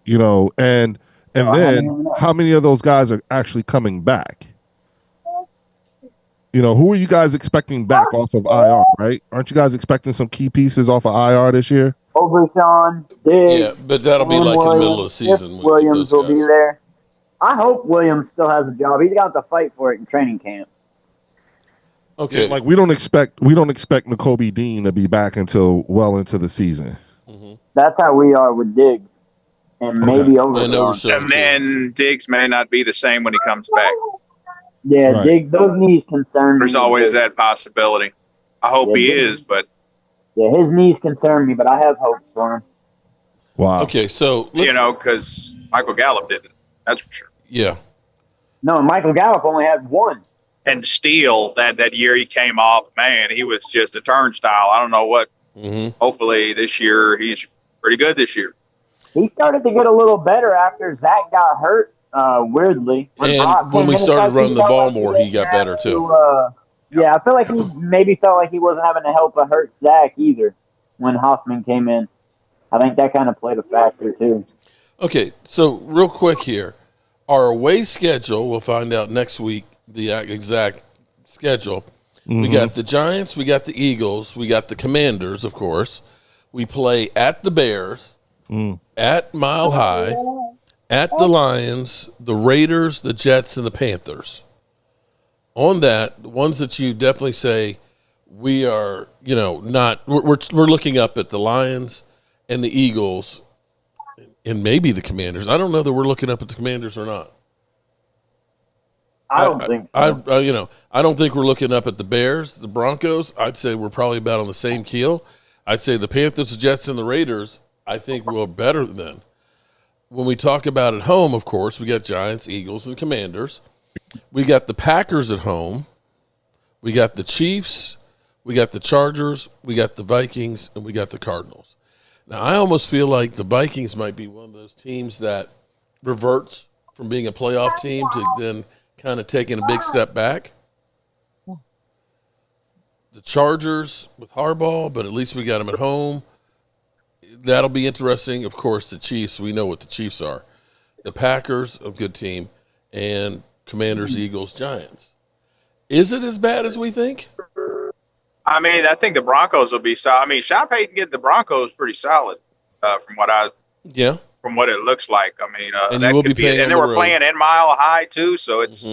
and then how many of those guys are actually coming back? Who are you guys expecting back off of IR, right? Aren't you guys expecting some key pieces off of IR this year? Overshawn, Diggs. Yeah, but that'll be like in the middle of the season. Williams will be there. I hope Williams still has a job. He's got to fight for it in training camp. Okay. Yeah, we don't expect Nakobe Dean to be back until well into the season. That's how we are with Diggs. And maybe Overshawn. And then Diggs may not be the same when he comes back. Yeah, Diggs, those knees concern me. There's always that possibility. I hope he is, but yeah, his knees concern me, but I have hopes for him. Wow. Okay, so because Michael Gallup didn't. That's for sure. Yeah. No, Michael Gallup only had 1. And Steele, that year he came off, man, he was just a turnstile. I don't know what. Hopefully this year he's pretty good this year. He started to get a little better after Zach got hurt. Weirdly, when we started running the ball more, he got better too. I feel like he maybe felt like he wasn't having to help a hurt Zach either when Hoffman came in. I think that kind of played a factor too. Okay, so real quick here, our away schedule. We'll find out next week the exact schedule. We got the Giants, we got the Eagles, we got the Commanders, of course. We play at the Bears, at Mile High. At the Lions, the Raiders, the Jets, and the Panthers. On that, the ones that you definitely say we are, not we're looking up at the Lions and the Eagles, and maybe the Commanders. I don't know that we're looking up at the Commanders or not. I don't think so. I don't think we're looking up at the Bears, the Broncos. I'd say we're probably about on the same keel. I'd say the Panthers, the Jets, and the Raiders. I think we're better than. When we talk about at home, of course, we got Giants, Eagles, and Commanders. We got the Packers at home. We got the Chiefs. We got the Chargers. We got the Vikings, and we got the Cardinals. Now, I almost feel like the Vikings might be one of those teams that reverts from being a playoff team to then kind of taking a big step back. The Chargers with Harbaugh, but at least we got them at home. That'll be interesting. Of course, the Chiefs, we know what the Chiefs are. The Packers, a good team, and Commanders, Eagles, Giants. Is it as bad as we think? I think the Broncos will be solid. Sean Payton get the Broncos pretty solid. from what it looks like. I mean, and you will be playing and they were playing in Mile High too, so it's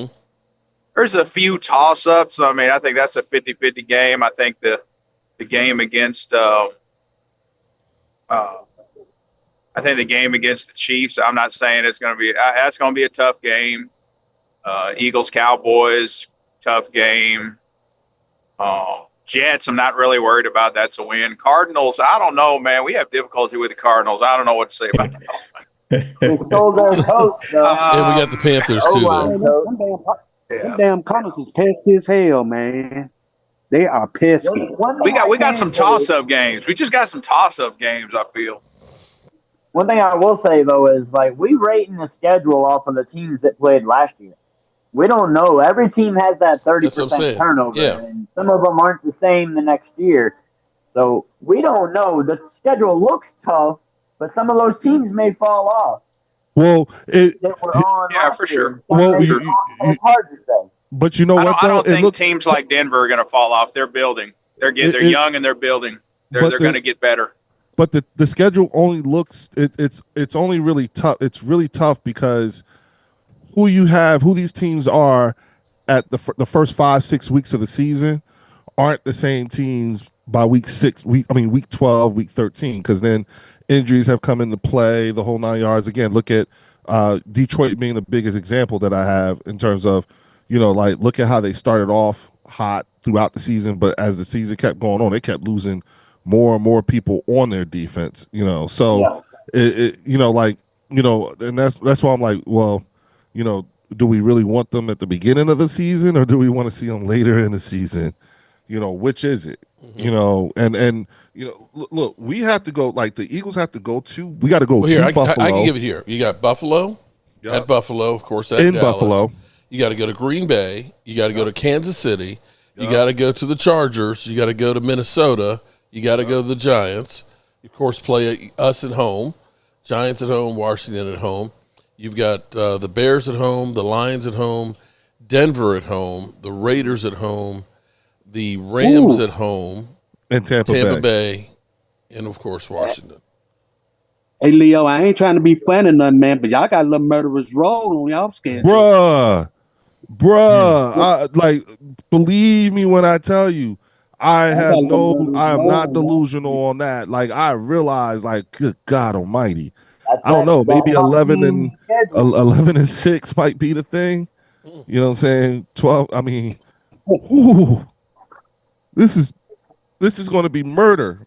there's a few toss-ups. I mean, I think that's a 50-50 game. I think the game against I think the game against the Chiefs, I'm not saying it's going to be that's going to be a tough game. Eagles, Cowboys, tough game. Jets, I'm not really worried about. That's a win. Cardinals, I don't know, man. We have difficulty with the Cardinals. I don't know what to say about that. They stole their coach, though. And we got the Panthers, too, though. Them damn Cardinals is pesky as hell, man. They are pesky. We got some toss-up games. We just got some toss-up games, I feel. One thing I will say, though, is like we rating the schedule off of the teams that played last year. We don't know. Every team has that 30% turnover, and some of them aren't the same the next year. So we don't know. The schedule looks tough, but some of those teams may fall off. Well, for sure. Well, it's hard to say. But you know what? I don't think teams like Denver are going to fall off. They're building. They're young and they're building. They're going to get better. But the schedule only looks it's only really tough. It's really tough because who these teams are at the first 5-6 weeks of the season aren't the same teams by week 12, week 13, because then injuries have come into play, the whole 9 yards. Again, look at Detroit being the biggest example that I have in terms of, like look at how they started off hot throughout the season, but as the season kept going on, they kept losing more and more people on their defense, so and that's why I'm like, well, do we really want them at the beginning of the season or do we want to see them later in the season? Which is it? And look, we have to go, like the Eagles have to go to, we got to go to Buffalo. I can give it here. You got Buffalo at Buffalo, of course, at in Dallas. Buffalo. You got to go to Green Bay. You got to go to Kansas City. You got to go to the Chargers. You got to go to Minnesota. You got to go to the Giants. You, of course, play us at home. Giants at home, Washington at home. You've got the Bears at home, the Lions at home, Denver at home, the Raiders at home, the Rams at home, and Tampa Bay, and, of course, Washington. Hey, Leo, I ain't trying to be funny or nothing, man, but y'all got a little murderous roll on y'all schedule. Like, believe me when I tell you, I am not delusional on that. Like, I realize, like, good God Almighty, I don't know, maybe 11 and 6 might be the thing. You know what I'm saying? 12. I mean, this is going to be murder.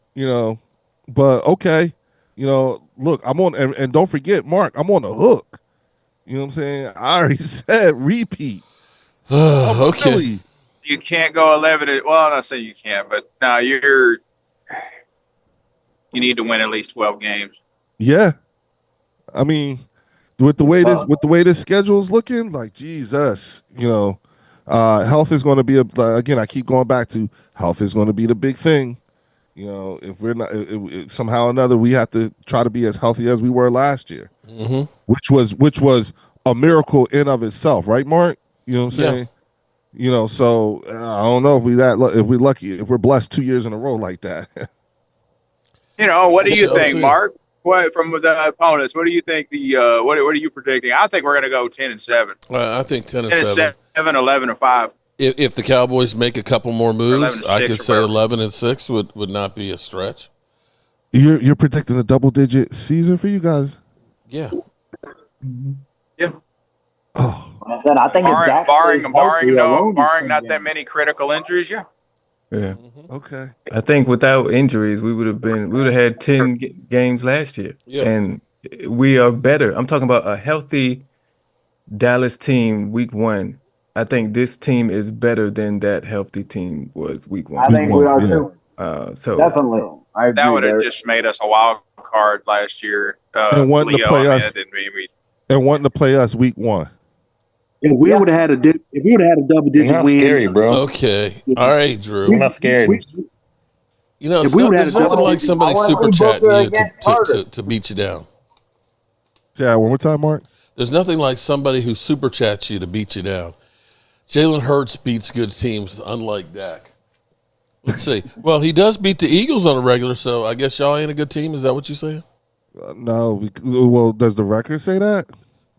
But okay, look, I'm on, and don't forget, Mark, I'm on the hook. You know what I'm saying? I already said repeat. Okay. Really? You can't go 11. Well, I'm not saying you can't, but now you need to win at least 12 games. Yeah, I mean, with the way this schedule is looking, like Jesus, health is going to be again. I keep going back to health is going to be the big thing. If we're not somehow or another, we have to try to be as healthy as we were last year, which was a miracle in of itself, right, Mark? You know what I'm saying? So I don't know if we're lucky, if we're blessed 2 years in a row like that. What do you think, Mark? What from the opponents? What do you think? What are you predicting? I think we're going to go 10-7. I think 10-7, 11-5. If the Cowboys make a couple more moves, I could say 11-6 would not be a stretch. You're predicting a double-digit season for you guys? Yeah. Yeah. Oh. I think barring not that many critical injuries, yeah. Yeah. Okay. I think without injuries, we would have had 10 games last year, and we are better. I'm talking about a healthy Dallas team week 1. I think this team is better than that healthy team was week 1. I think we are too. So definitely, I agree. That would have just made us a wild card last year. And wanting to play us. And wanting to play us week 1. If we would have had a double-digit not win, scary, bro. Okay, all right, Drew. I'm not scared. There's nothing like somebody super chatting you to beat you down. Say that one more time, Mark. There's nothing like somebody who super chats you to beat you down. Jalen Hurts beats good teams, unlike Dak. Let's see. Well, he does beat the Eagles on a regular, so I guess y'all ain't a good team. Is that what you're saying? No. Well, does the record say that?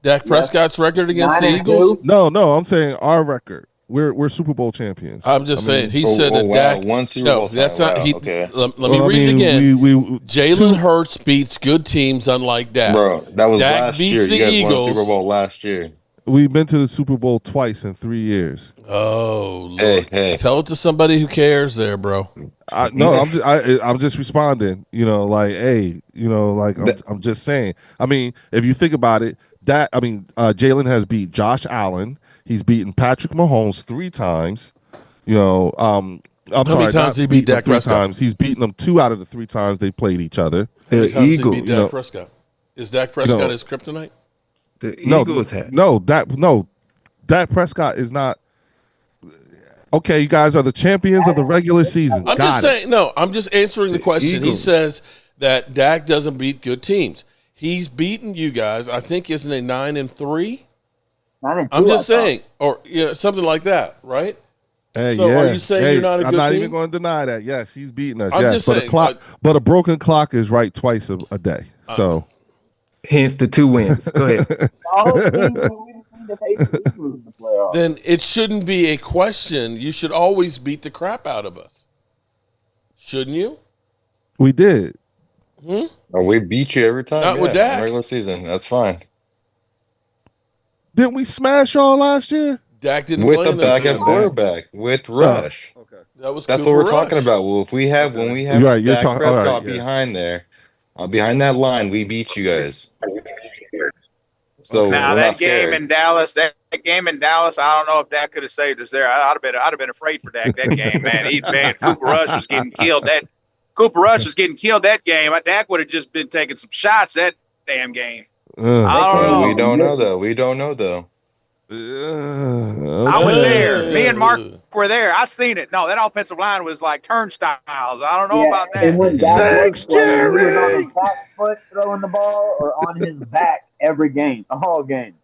Dak Prescott's record against the Eagles? No. I'm saying our record. We're Super Bowl champions. I'm just saying. He said that Dak. One Super No, Bowl that's time. not. Wow, He. okay. Let me read it again. Jalen Hurts beats good teams, unlike Dak. Bro, that was Dak last beats year. the You guys Eagles. won a Super Bowl last year. We've been to the Super Bowl twice in 3 years. Oh, Lord. Hey. Tell it to somebody who cares there, bro. I'm just responding, hey, I'm just saying. I mean, if you think about it, Jalen has beat Josh Allen. He's beaten Patrick Mahomes 3 times. How many times he beat Dak Prescott? 3 times. He's beaten them 2 out of the 3 times they played each other. How many times he beat Dak Prescott? Is Dak Prescott his kryptonite? The Eagles had. Dak Prescott is not. Okay, you guys are the champions of the regular season. I'm just saying. No, I'm just answering the question. Eagles. He says that Dak doesn't beat good teams. He's beaten you guys. I think isn't it 9-3? 9-2. I'm just saying, or something like that, right? Hey, so are you saying you're not a good team? I'm not even going to deny that. Yes, he's beating us. I'm yes, just saying, but a broken clock is right twice a day. So, hence the 2 wins. Go ahead. Then it shouldn't be a question. You should always beat the crap out of us, shouldn't you? We did. We beat you every time. Not with Dak. Regular season. That's fine. Didn't we smash y'all last year? Dak didn't with play the backup quarterback with Rush. Oh, okay. That's what we're talking about. Well, if we have when we have Dak Prescott behind there, behind that line, we beat you guys. So now that game in Dallas, I don't know if Dak could have saved us there. I'd have been afraid for Dak that game, man. Cooper Rush was getting killed. That game. Dak would have just been taking some shots that damn game. I don't know. We don't know though. I was there. Me and Mark were there. I seen it. No, that offensive line was like turnstiles. I don't know about that. And when Dak was playing, he was on his back foot throwing the ball or on his back every game, the whole game,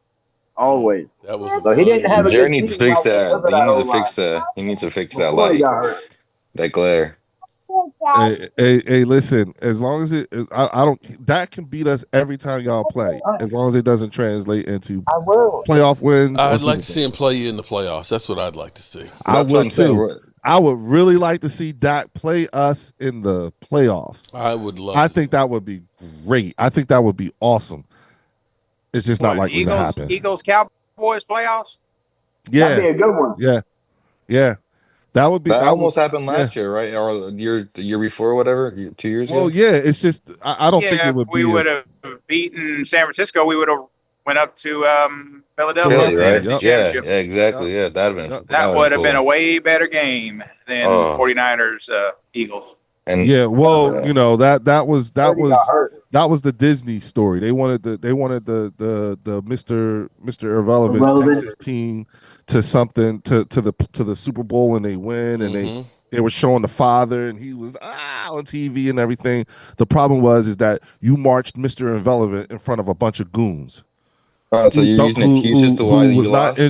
always. That was. So he didn't have a Jerry good needs to fix that. He needs to fix that light. That glare. Hey, listen. As long as I don't. Dak can beat us every time y'all play. As long as it doesn't translate into playoff wins. I'd like to see him play you in the playoffs. That's what I'd like to see. I would too. I would really like to see Dak play us in the playoffs. I would love. I think that would be great. I think that would be awesome. It's just not likely to happen. Eagles Cowboys playoffs. Yeah, that'd be a good one. Yeah. That would be. That almost happened last year, right? Or the year before, whatever, 2 years ago. Well, yeah. It's just I don't think it would be. If we would have beaten San Francisco, we would have went up to Philadelphia. Philly, right? Yeah, exactly. Yeah, that would have been a way better game than 49ers Eagles. And that was the Disney story. They wanted the Mr. Irrelevant Texas team to something to the Super Bowl, and they win, and they were showing the father, and he was on TV and everything. The problem is that you marched Mr. Irrelevant in front of a bunch of goons. So you're using excuses to why you lost?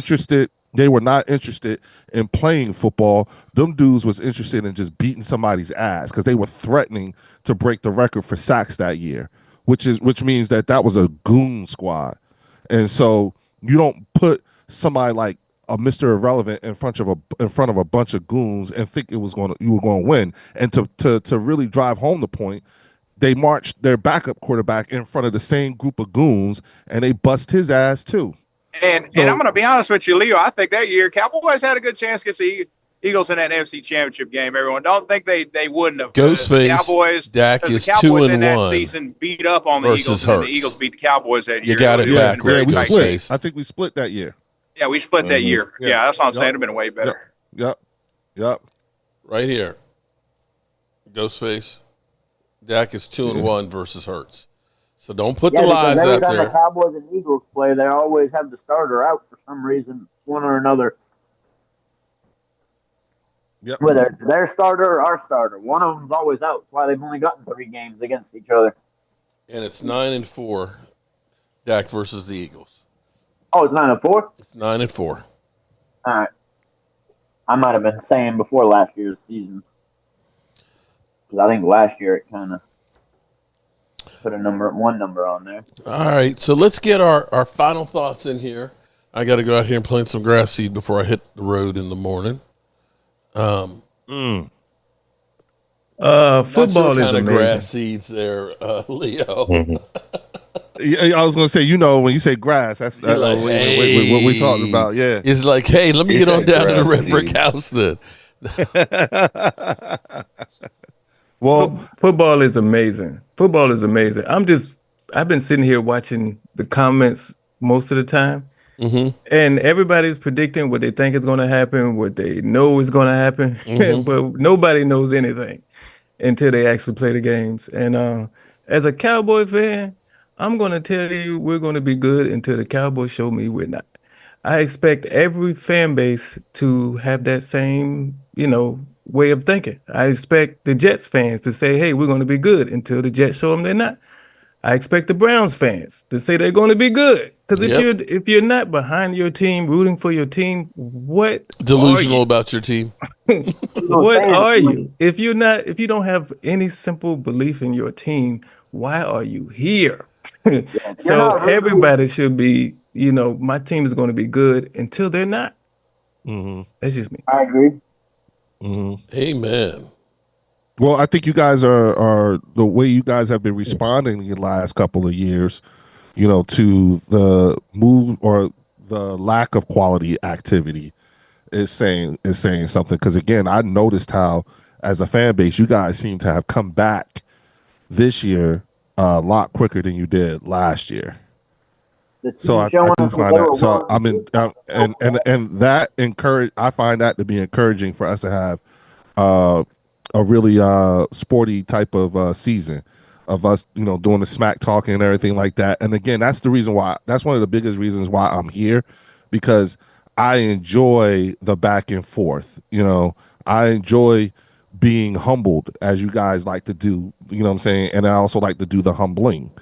They were not interested in playing football. Them dudes was interested in just beating somebody's ass because they were threatening to break the record for sacks that year, which means that was a goon squad. And so you don't put somebody like a Mr. Irrelevant in front of a bunch of goons and think you were going to win. And to really drive home the point, they marched their backup quarterback in front of the same group of goons, and they bust his ass too. And I'm going to be honest with you, Leo. I think that year Cowboys had a good chance against the Eagles in that NFC Championship game. Everyone don't think they wouldn't have. Ghostface Cowboys. Dak is the Cowboys 2-1 in that season beat up on the Eagles, and the Eagles beat the Cowboys that year. You got it backwards. We split. I think we split that year. Yeah, we split that year. Yeah, that's what I'm saying. It'd have been way better. Yep. Right here, Ghostface. Dak is 2-1 versus Hurts. So don't put the lies out there. Every time the Cowboys and Eagles play, they always have the starter out for some reason, one or another. Yep. Whether it's their starter or our starter, one of them's always out. That's why they've only gotten 3 games against each other. And it's 9-4, Dak versus the Eagles. Oh, it's 9-4? It's 9-4. All right. I might have been saying before last year's season. Because I think last year it kind of. put one number on there. All right, so let's get our final thoughts in here. I got to go out here and plant some grass seed before I hit the road in the morning. Football is amazing. Grass seeds there, Leo. I was going to say, when you say grass, that's what we talking about. Yeah, it's like, hey, let me get on down to the red brick house then. Well, football is amazing. Football is amazing. I've been sitting here watching the comments most of the time, and everybody's predicting what they think is going to happen, what they know is going to happen, but nobody knows anything until they actually play the games. And as a Cowboy fan, I'm going to tell you we're going to be good until the Cowboys show me we're not. I expect every fan base to have that same, way of thinking. I expect the Jets fans to say, hey, we're going to be good until the Jets show them they're not. I expect the Browns fans to say they're going to be good. Because if you're not behind your team, rooting for your team, what delusional about your team? What are you? If you don't have any simple belief in your team, why are you here? So everybody should be, my team is going to be good until they're not. That's just me. I agree. Amen. Well, I think you guys are the way you guys have been responding in the last couple of years, to the move or the lack of quality activity is saying something. Because again, I noticed how, as a fan base, you guys seem to have come back this year a lot quicker than you did last year. So I do find that. So I mean, and that I find that to be encouraging for us to have a really sporty type of season of us, doing the smack talking and everything like that. And again, that's the reason why. That's one of the biggest reasons why I'm here, because I enjoy the back and forth. I enjoy being humbled, as you guys like to do. You know what I'm saying? And I also like to do the humbling.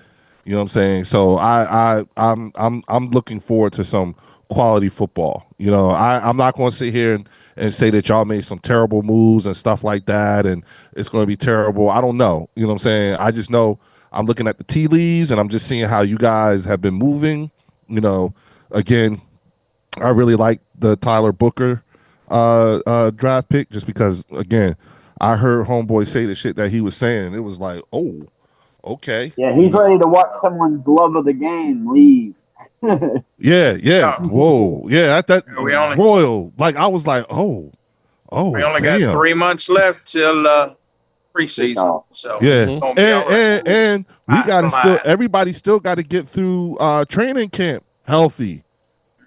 You know what I'm saying? So I'm looking forward to some quality football. I'm not going to sit here and say that y'all made some terrible moves and stuff like that, and it's going to be terrible. I don't know. You know what I'm saying? I just know I'm looking at the tea leaves, and I'm just seeing how you guys have been moving. Again, I really like the Tyler Booker draft pick, just because, again, I heard homeboy say the shit that he was saying. It was like, oh, okay. Yeah, he's ready to watch someone's love of the game leave. Yeah. Whoa. Yeah, that royal. Like, I was like, oh. We only got 3 months left till preseason. So yeah, and we gotta everybody still got to get through training camp healthy.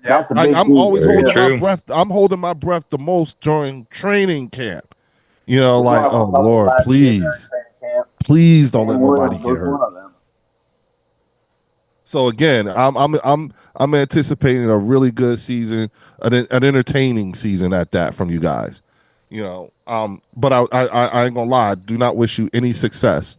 That's I'm always holding my breath. I'm holding my breath the most during training camp. Oh Lord, please don't let nobody get hurt. So again, I'm anticipating a really good season, an entertaining season at that from you guys. But I ain't gonna lie, I do not wish you any success.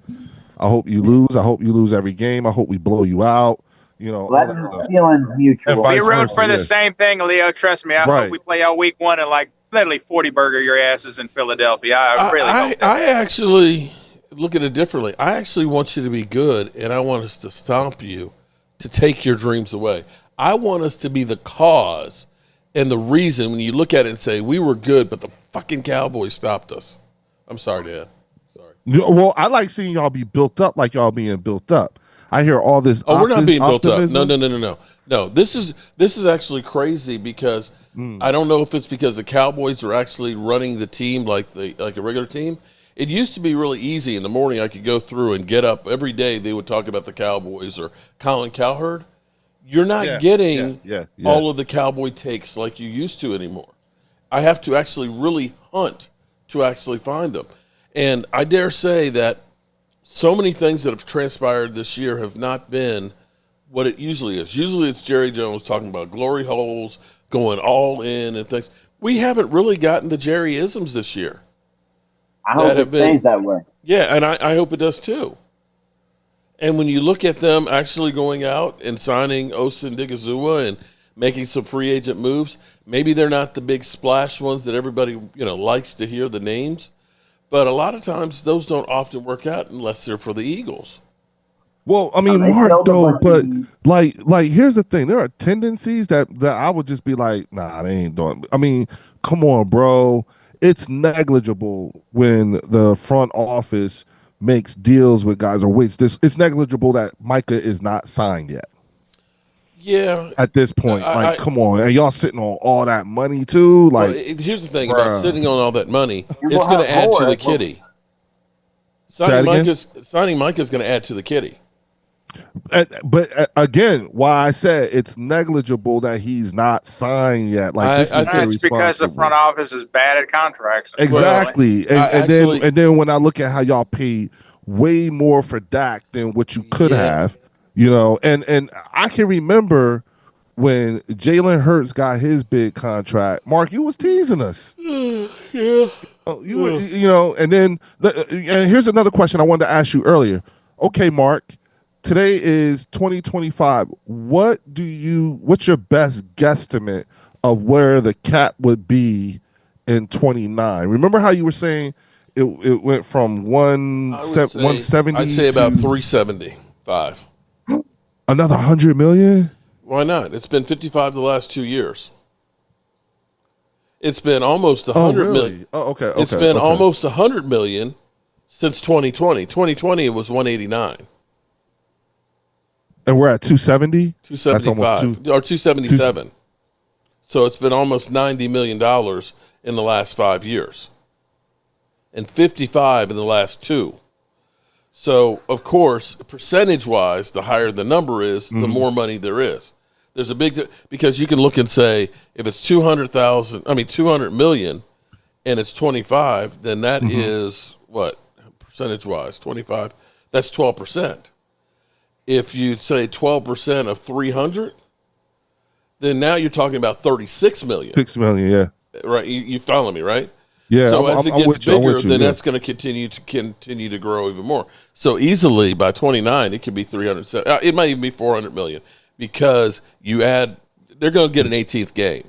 I hope you lose. I hope you lose every game. I hope we blow you out. Feelings mutual. We root for the same thing, Leo. Trust me. I hope we play out week 1 and literally 40 burger your asses in Philadelphia. I really hope that. I actually look at it differently. I actually want you to be good, and I want us to stomp you to take your dreams away. I want us to be the cause and the reason when you look at it and say, we were good, but the fucking Cowboys stopped us. I'm sorry, Dad. Sorry. Well, I like seeing y'all be built up like y'all being built up. I hear all this. We're not being built up. No. This is actually crazy because I don't know if it's because the Cowboys are actually running the team like a regular team. It used to be really easy in the morning. I could go through and get up every day. They would talk about the Cowboys or Colin Cowherd. You're not getting all of the Cowboy takes like you used to anymore. I have to actually really hunt to actually find them. And I dare say that so many things that have transpired this year have not been what it usually is. Usually it's Jerry Jones talking about glory holes, going all in and things. We haven't really gotten the Jerry-isms this year. I hope it stays that way. Yeah, and I hope it does too. And when you look at them actually going out and signing Osa and Digizua and making some free agent moves, maybe they're not the big splash ones that everybody likes to hear the names, but a lot of times those don't often work out unless they're for the Eagles. Well, I mean, Mark, though, but like, here's the thing: there are tendencies that I would just be like, nah, they ain't doing. I mean, come on, bro. It's negligible when the front office makes deals with guys or waits. It's negligible that Micah is not signed yet. Yeah. At this point, come on, and y'all sitting on all that money too. Like, well, here's the thing about sitting on all that money. It's going to add to the kitty. Signing Micah's going to add to the kitty. But again, why I said it's negligible that he's not signed yet. Like this is it's because the front office is bad at contracts. Exactly, and then when I look at how y'all paid way more for Dak than what you could have, you know, and I can remember when Jalen Hurts got his big contract. Mark, you was teasing us. Yeah. You know, and then and here's another question I wanted to ask you earlier. Okay, Mark. Today is 2025. What's your best guesstimate of where the cap would be in 29? Remember how you were saying it went from 170? I'd say about 375. Another 100 million? Why not? It's been 55 the last 2 years. It's been almost 100 million. Oh, okay. It's been almost 100 million since 2020. 2020 it was 189. And we're at 270? 275 or 277. So it's been almost $90 million in the last 5 years. And 55 in the last 2. So, of course, percentage-wise, the higher the number is, the more money there is. There's a big because you can look and say if it's 200 million and it's 25, then that is what percentage-wise, 25. That's 12%. If you say 12% of 300, then now you're talking about 36 million. 6 million, yeah. Right, you follow me, right? Yeah. So as it gets bigger, then that's going to continue to grow even more. So easily by 29, it could be 307. It might even be 400 million because they're going to get an 18th game.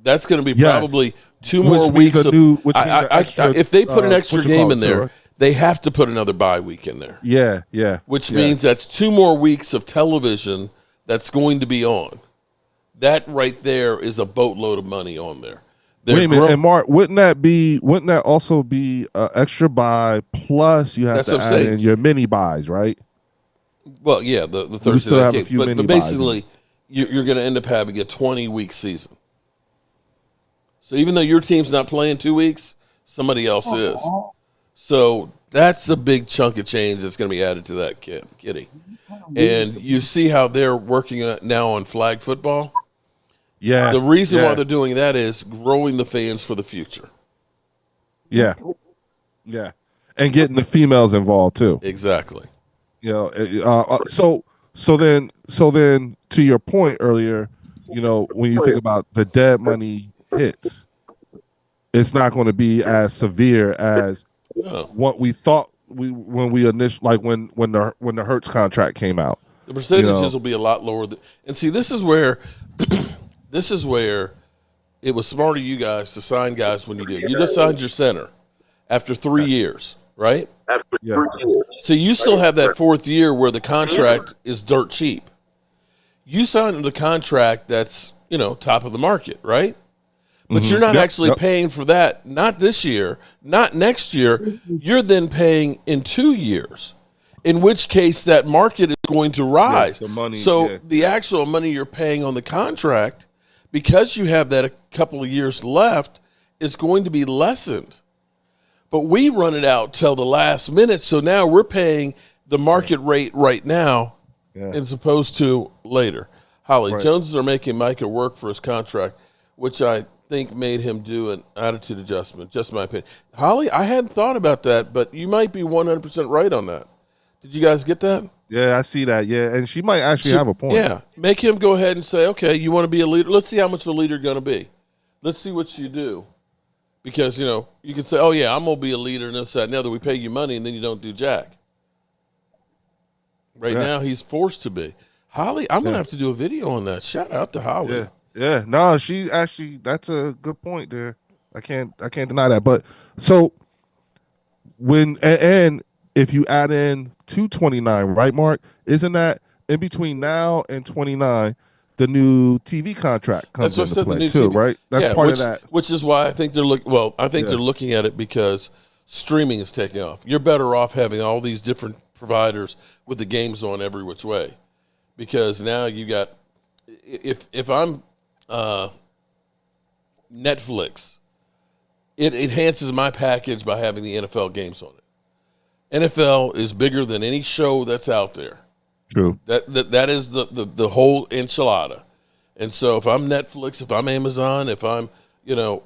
That's going to be probably 2 more weeks. If they put an extra game in there. They have to put another bye week in there. Yeah. Which means that's 2 more weeks of television that's going to be on. That right there is a boatload of money on there. Wait a minute, and Mark, wouldn't that also be extra bye plus you have to add in your mini buys, right? Well, yeah, the Thursday night game. But basically, you're going to end up having a 20-week season. So even though your team's not playing 2 weeks, somebody else is. So that's a big chunk of change that's going to be added to that kitty. And you see how they're working now on flag football? Yeah. The reason why they're doing that is growing the fans for the future. Yeah. Yeah. And getting the females involved too. Exactly. You know, so then to your point earlier, you know, when you think about the dead money hits, it's not going to be as severe as what we thought when we initially, like when the Hurts contract came out. The percentages will be a lot lower. And see, this is where it was smart of you guys to sign guys when you did. You just signed your center after 3 years, right? After 3 years. So you still have that 4th year where the contract is dirt cheap. You signed the contract that's, top of the market, right? But you're not actually paying for that, not this year, not next year. You're then paying in 2 years, in which case that market is going to rise. The money, the actual money you're paying on the contract, because you have that a couple of years left, is going to be lessened. But we run it out till the last minute, so now we're paying the market rate right now as opposed to later. Holly, Joneses are making Micah work for his contract, which I think made him do an attitude adjustment, just my opinion. Holly, I hadn't thought about that, but you might be 100% right on that. Did you guys get that? Yeah, I see that. Yeah, and she might actually have a point. Yeah, make him go ahead and say, okay, you want to be a leader? Let's see how much of a leader you're going to be. Let's see what you do. Because, you can say, oh, yeah, I'm going to be a leader and this, that, and the other. We pay you money, and then you don't do jack. Right now, he's forced to be. Holly, I'm going to have to do a video on that. Shout out to Holly. Yeah. No, she actually, that's a good point there. I can't deny that. But so and if you add in 229, right, Mark? Isn't that in between now and 29? The new TV contract comes into play too, right? That's part of that. Which is why I think they're they're looking at it because streaming is taking off. You're better off having all these different providers with the games on every which way, because now you got. If I'm Netflix, it enhances my package by having the NFL games on it. NFL is bigger than any show that's out there. True. That is the whole enchilada. And so if I'm Netflix, if I'm Amazon, if I'm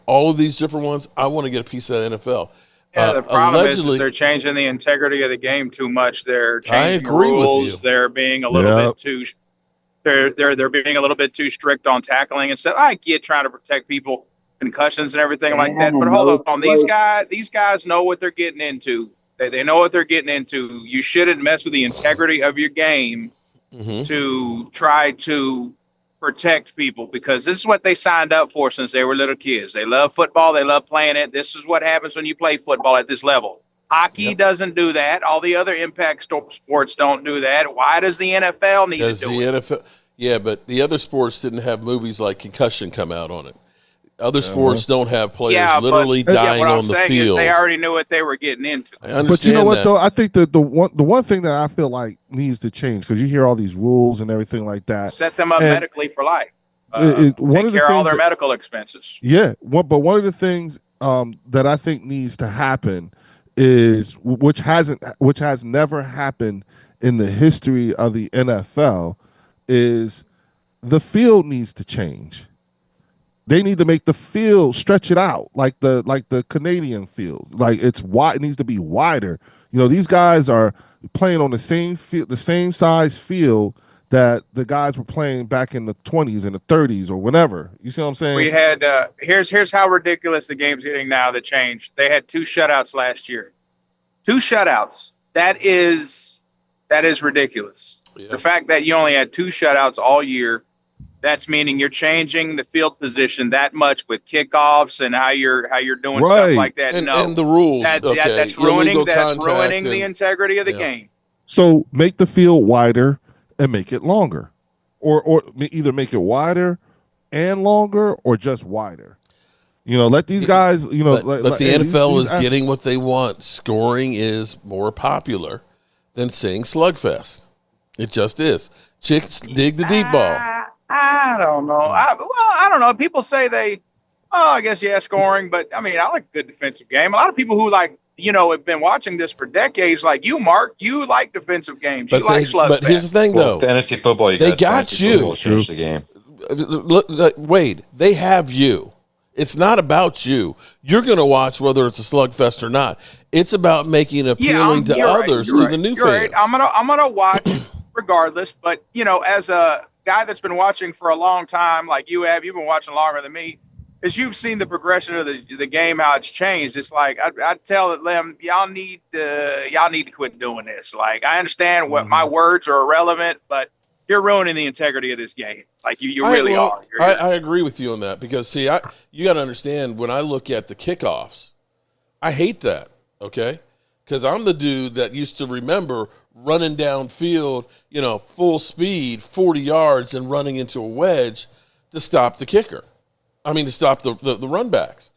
all of these different ones, I want to get a piece of that NFL. Yeah, the problem is they're changing the integrity of the game too much. They're changing rules. They're being a little bit too. They're being a little bit too strict on tackling and stuff. I get trying to protect people, concussions and everything like that. But hold on, these guys know what they're getting into. They know what they're getting into. You shouldn't mess with the integrity of your game to try to protect people, because this is what they signed up for since they were little kids. They love football. They love playing it. This is what happens when you play football at this level. Hockey doesn't do that. All the other impact sports don't do that. Why does the NFL need to do it? NFL, yeah, but the other sports didn't have movies like Concussion come out on it. Other sports don't have players literally dying on the field. They already knew what they were getting into. I understand but you know what, that. though? I think the one thing that I feel like needs to change, because you hear all these rules and everything like that. Set them up medically for life. Take care of all their medical expenses. Yeah, but one of the things that I think needs to happen is, which has never happened in the history of the NFL, is the field needs to change. They need to make the field, stretch it out like the Canadian field. Like it's wide, it needs to be wider. These guys are playing on the same field, the same size field that the guys were playing back in the 20s and the 30s or whenever. You see what I'm saying? We had here's how ridiculous the game's getting now that changed. They had 2 shutouts last year. 2 shutouts. That is ridiculous. Yeah. The fact that you only had 2 shutouts all year, that's meaning you're changing the field position that much with kickoffs and how you're doing stuff like that. And the rules. That's ruining the integrity of the game. So make the field wider and make it longer, or either make it wider and longer, or just wider. Let these guys. But the NFL is getting what they want. Scoring is more popular than seeing slugfest. It just is. Chicks dig the deep ball. I don't know. I don't know. People say I guess, scoring. But, I mean, I like a good defensive game. A lot of people who, have been watching this for decades, like you, Mark, you like defensive games. You like slugfest. But here's the thing, though. Fantasy football, they got you. The game. Look, Wade, they have you. It's not about you. You're going to watch whether it's a slugfest or not. It's about making it appealing to others, to the new fans. Right. I'm gonna watch regardless. But, as a guy that's been watching for a long time, like you've been watching longer than me, as you've seen the progression of the game, how it's changed. It's like I tell them, y'all need to quit doing this. Like, I understand what my words are irrelevant, but you're ruining the integrity of this game. Like you really are. I agree with you on that, because you got to understand, when I look at the kickoffs, I hate that. Okay, because I'm the dude that used to remember running downfield, full speed, 40 yards, and running into a wedge to stop the kicker. I mean, to stop the run backs.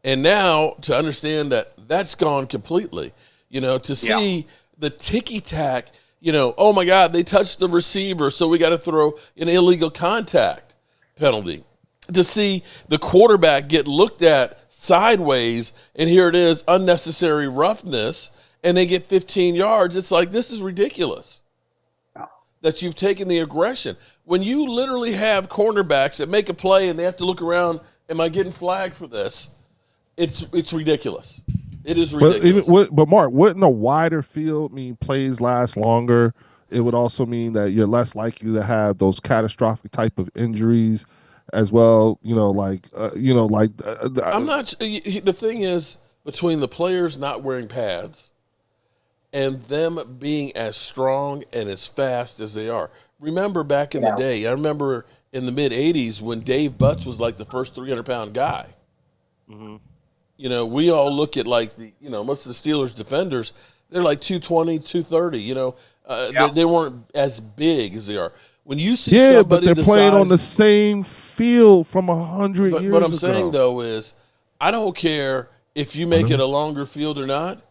And now to understand that that's gone completely, to see the ticky-tack, oh, my God, they touched the receiver, so we got to throw an illegal contact penalty. To see the quarterback get looked at sideways, and here it is, unnecessary roughness, and they get 15 yards. It's like, this is ridiculous that you've taken the aggression. When you literally have cornerbacks that make a play and they have to look around, am I getting flagged for this? It's ridiculous. It is ridiculous. But Mark, wouldn't a wider field mean plays last longer? It would also mean that you're less likely to have those catastrophic type of injuries as well. I'm not. The thing is, between the players not wearing pads and them being as strong and as fast as they are. Remember back in the day, I remember in the mid-'80s when Dave Butts was like the first 300-pound guy. Mm-hmm. We all look at most of the Steelers defenders, They're like 220, 230. You know, they weren't as big as they are. When you see somebody but they're playing on the same field from 100 years ago. What I'm saying, though, is I don't care if you make it a longer field or not.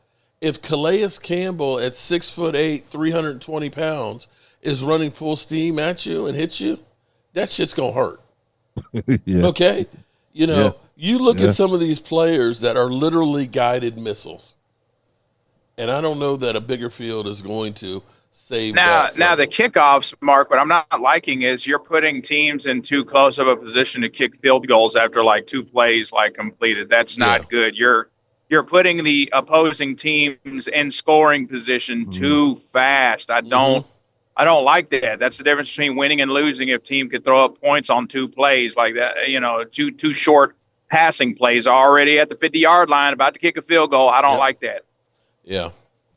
If Calais Campbell at 6'8", 320 pounds is running full steam at you and hits you, that shit's going to hurt. Okay? You know, you look at some of these players that are literally guided missiles. And I don't know that a bigger field is going to save that. Now the kickoffs, Mark, what I'm not liking is you're putting teams in too close of a position to kick field goals after like 2 plays completed. That's not good. You're putting the opposing teams in scoring position too fast. I don't like that. That's the difference between winning and losing. If team could throw up points on 2 plays like that, you know, two short passing plays already at the 50-yard line about to kick a field goal. I don't like that. Yeah.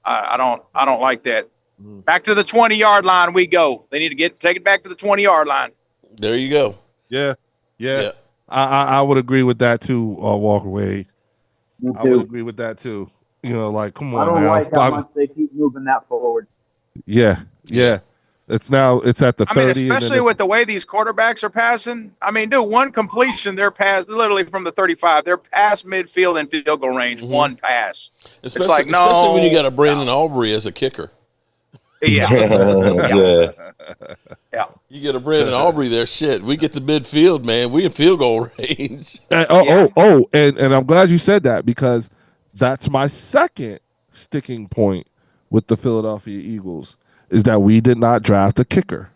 I don't like that. Back to the 20-yard line we go. They need to take it back to the 20-yard line. There you go. Yeah. I would agree with that too, Walker Wade. Me too. I would agree with that too. You know, like, come on, I don't now. like how much they keep moving that forward. Yeah. It's at the 30. Especially with the way these quarterbacks are passing. I mean, dude, one completion, they're past literally from the 35. They're past midfield and field goal range. One pass. Especially when you got a Brandon Aubrey as a kicker. Yeah. You get a Brandon Aubrey there. Shit, we get to midfield, man. We in field goal range. And I'm glad you said that, because that's my second sticking point with the Philadelphia Eagles, is that we did not draft a kicker.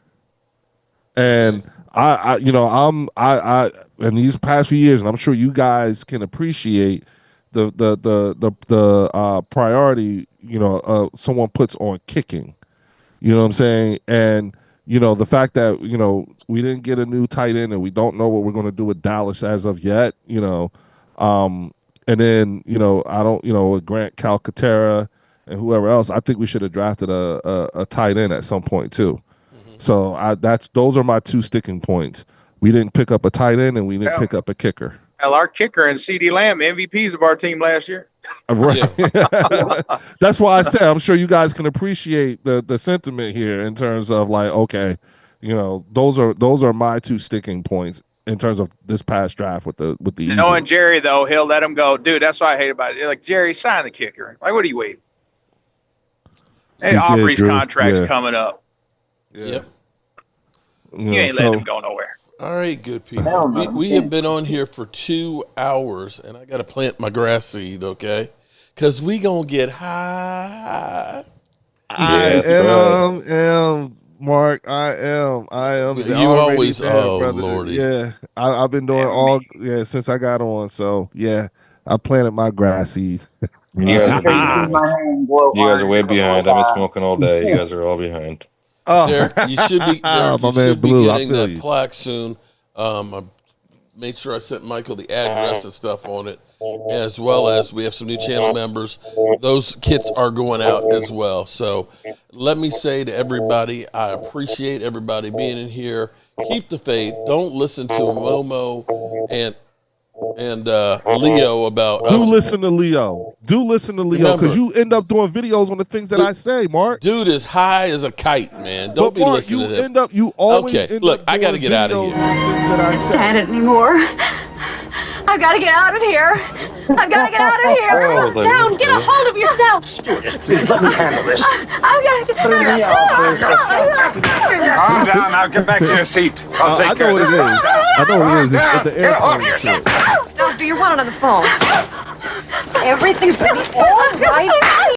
And I in these past few years, and I'm sure you guys can appreciate the priority, someone puts on kicking. You know what I'm saying? And, the fact that, we didn't get a new tight end and we don't know what we're going to do with Dallas as of yet, and then, I don't, with Grant Calcaterra and whoever else, I think we should have drafted a tight end at some point too. So those are my 2 sticking points. We didn't pick up a tight end and we didn't pick up a kicker. Well, our kicker and CeeDee Lamb, MVPs of our team last year. Right. That's why I said I'm sure you guys can appreciate the sentiment here in terms of like, okay, those are my 2 sticking points in terms of this past draft with the Eagles. Knowing Jerry though, he'll let him go. Dude, that's what I hate about it. Like, Jerry, sign the kicker. Like, what are you waiting? Hey, Aubrey's contract's coming up. Yeah. You ain't letting him go nowhere. All right, good people. We have been on here for 2 hours, and I got to plant my grass seed, okay? Because we going to get high. I am, Mark. I am. You always, brother. Lordy. Yeah, I've been doing since I got on. So, yeah, I planted my grass seeds. You guys are way behind. I've been smoking all day. You guys are all behind. Derek, you should be getting that plaque soon. I made sure I sent Michael the address and stuff on it, as well as we have some new channel members. Those kits are going out as well. So let me say to everybody, I appreciate everybody being in here. Keep the faith. Don't listen to Momo and Leo about us. Do listen to Leo, because you end up doing videos on the things that I say, Mark. Dude is high as a kite, man. Don't be Mark, listening to him. You always end up look, I got to get out of here. I can't stand it anymore. I gotta get out of here. I've got to get out of here. Down, get a hold of yourself. Stewardess, please let me handle this. I've got to get Calm down. Now get back to your seat. I'll take care of this. I know what it is. It's the airplane shit. Doctor, you're wanted on the phone. Everything's going to be all right.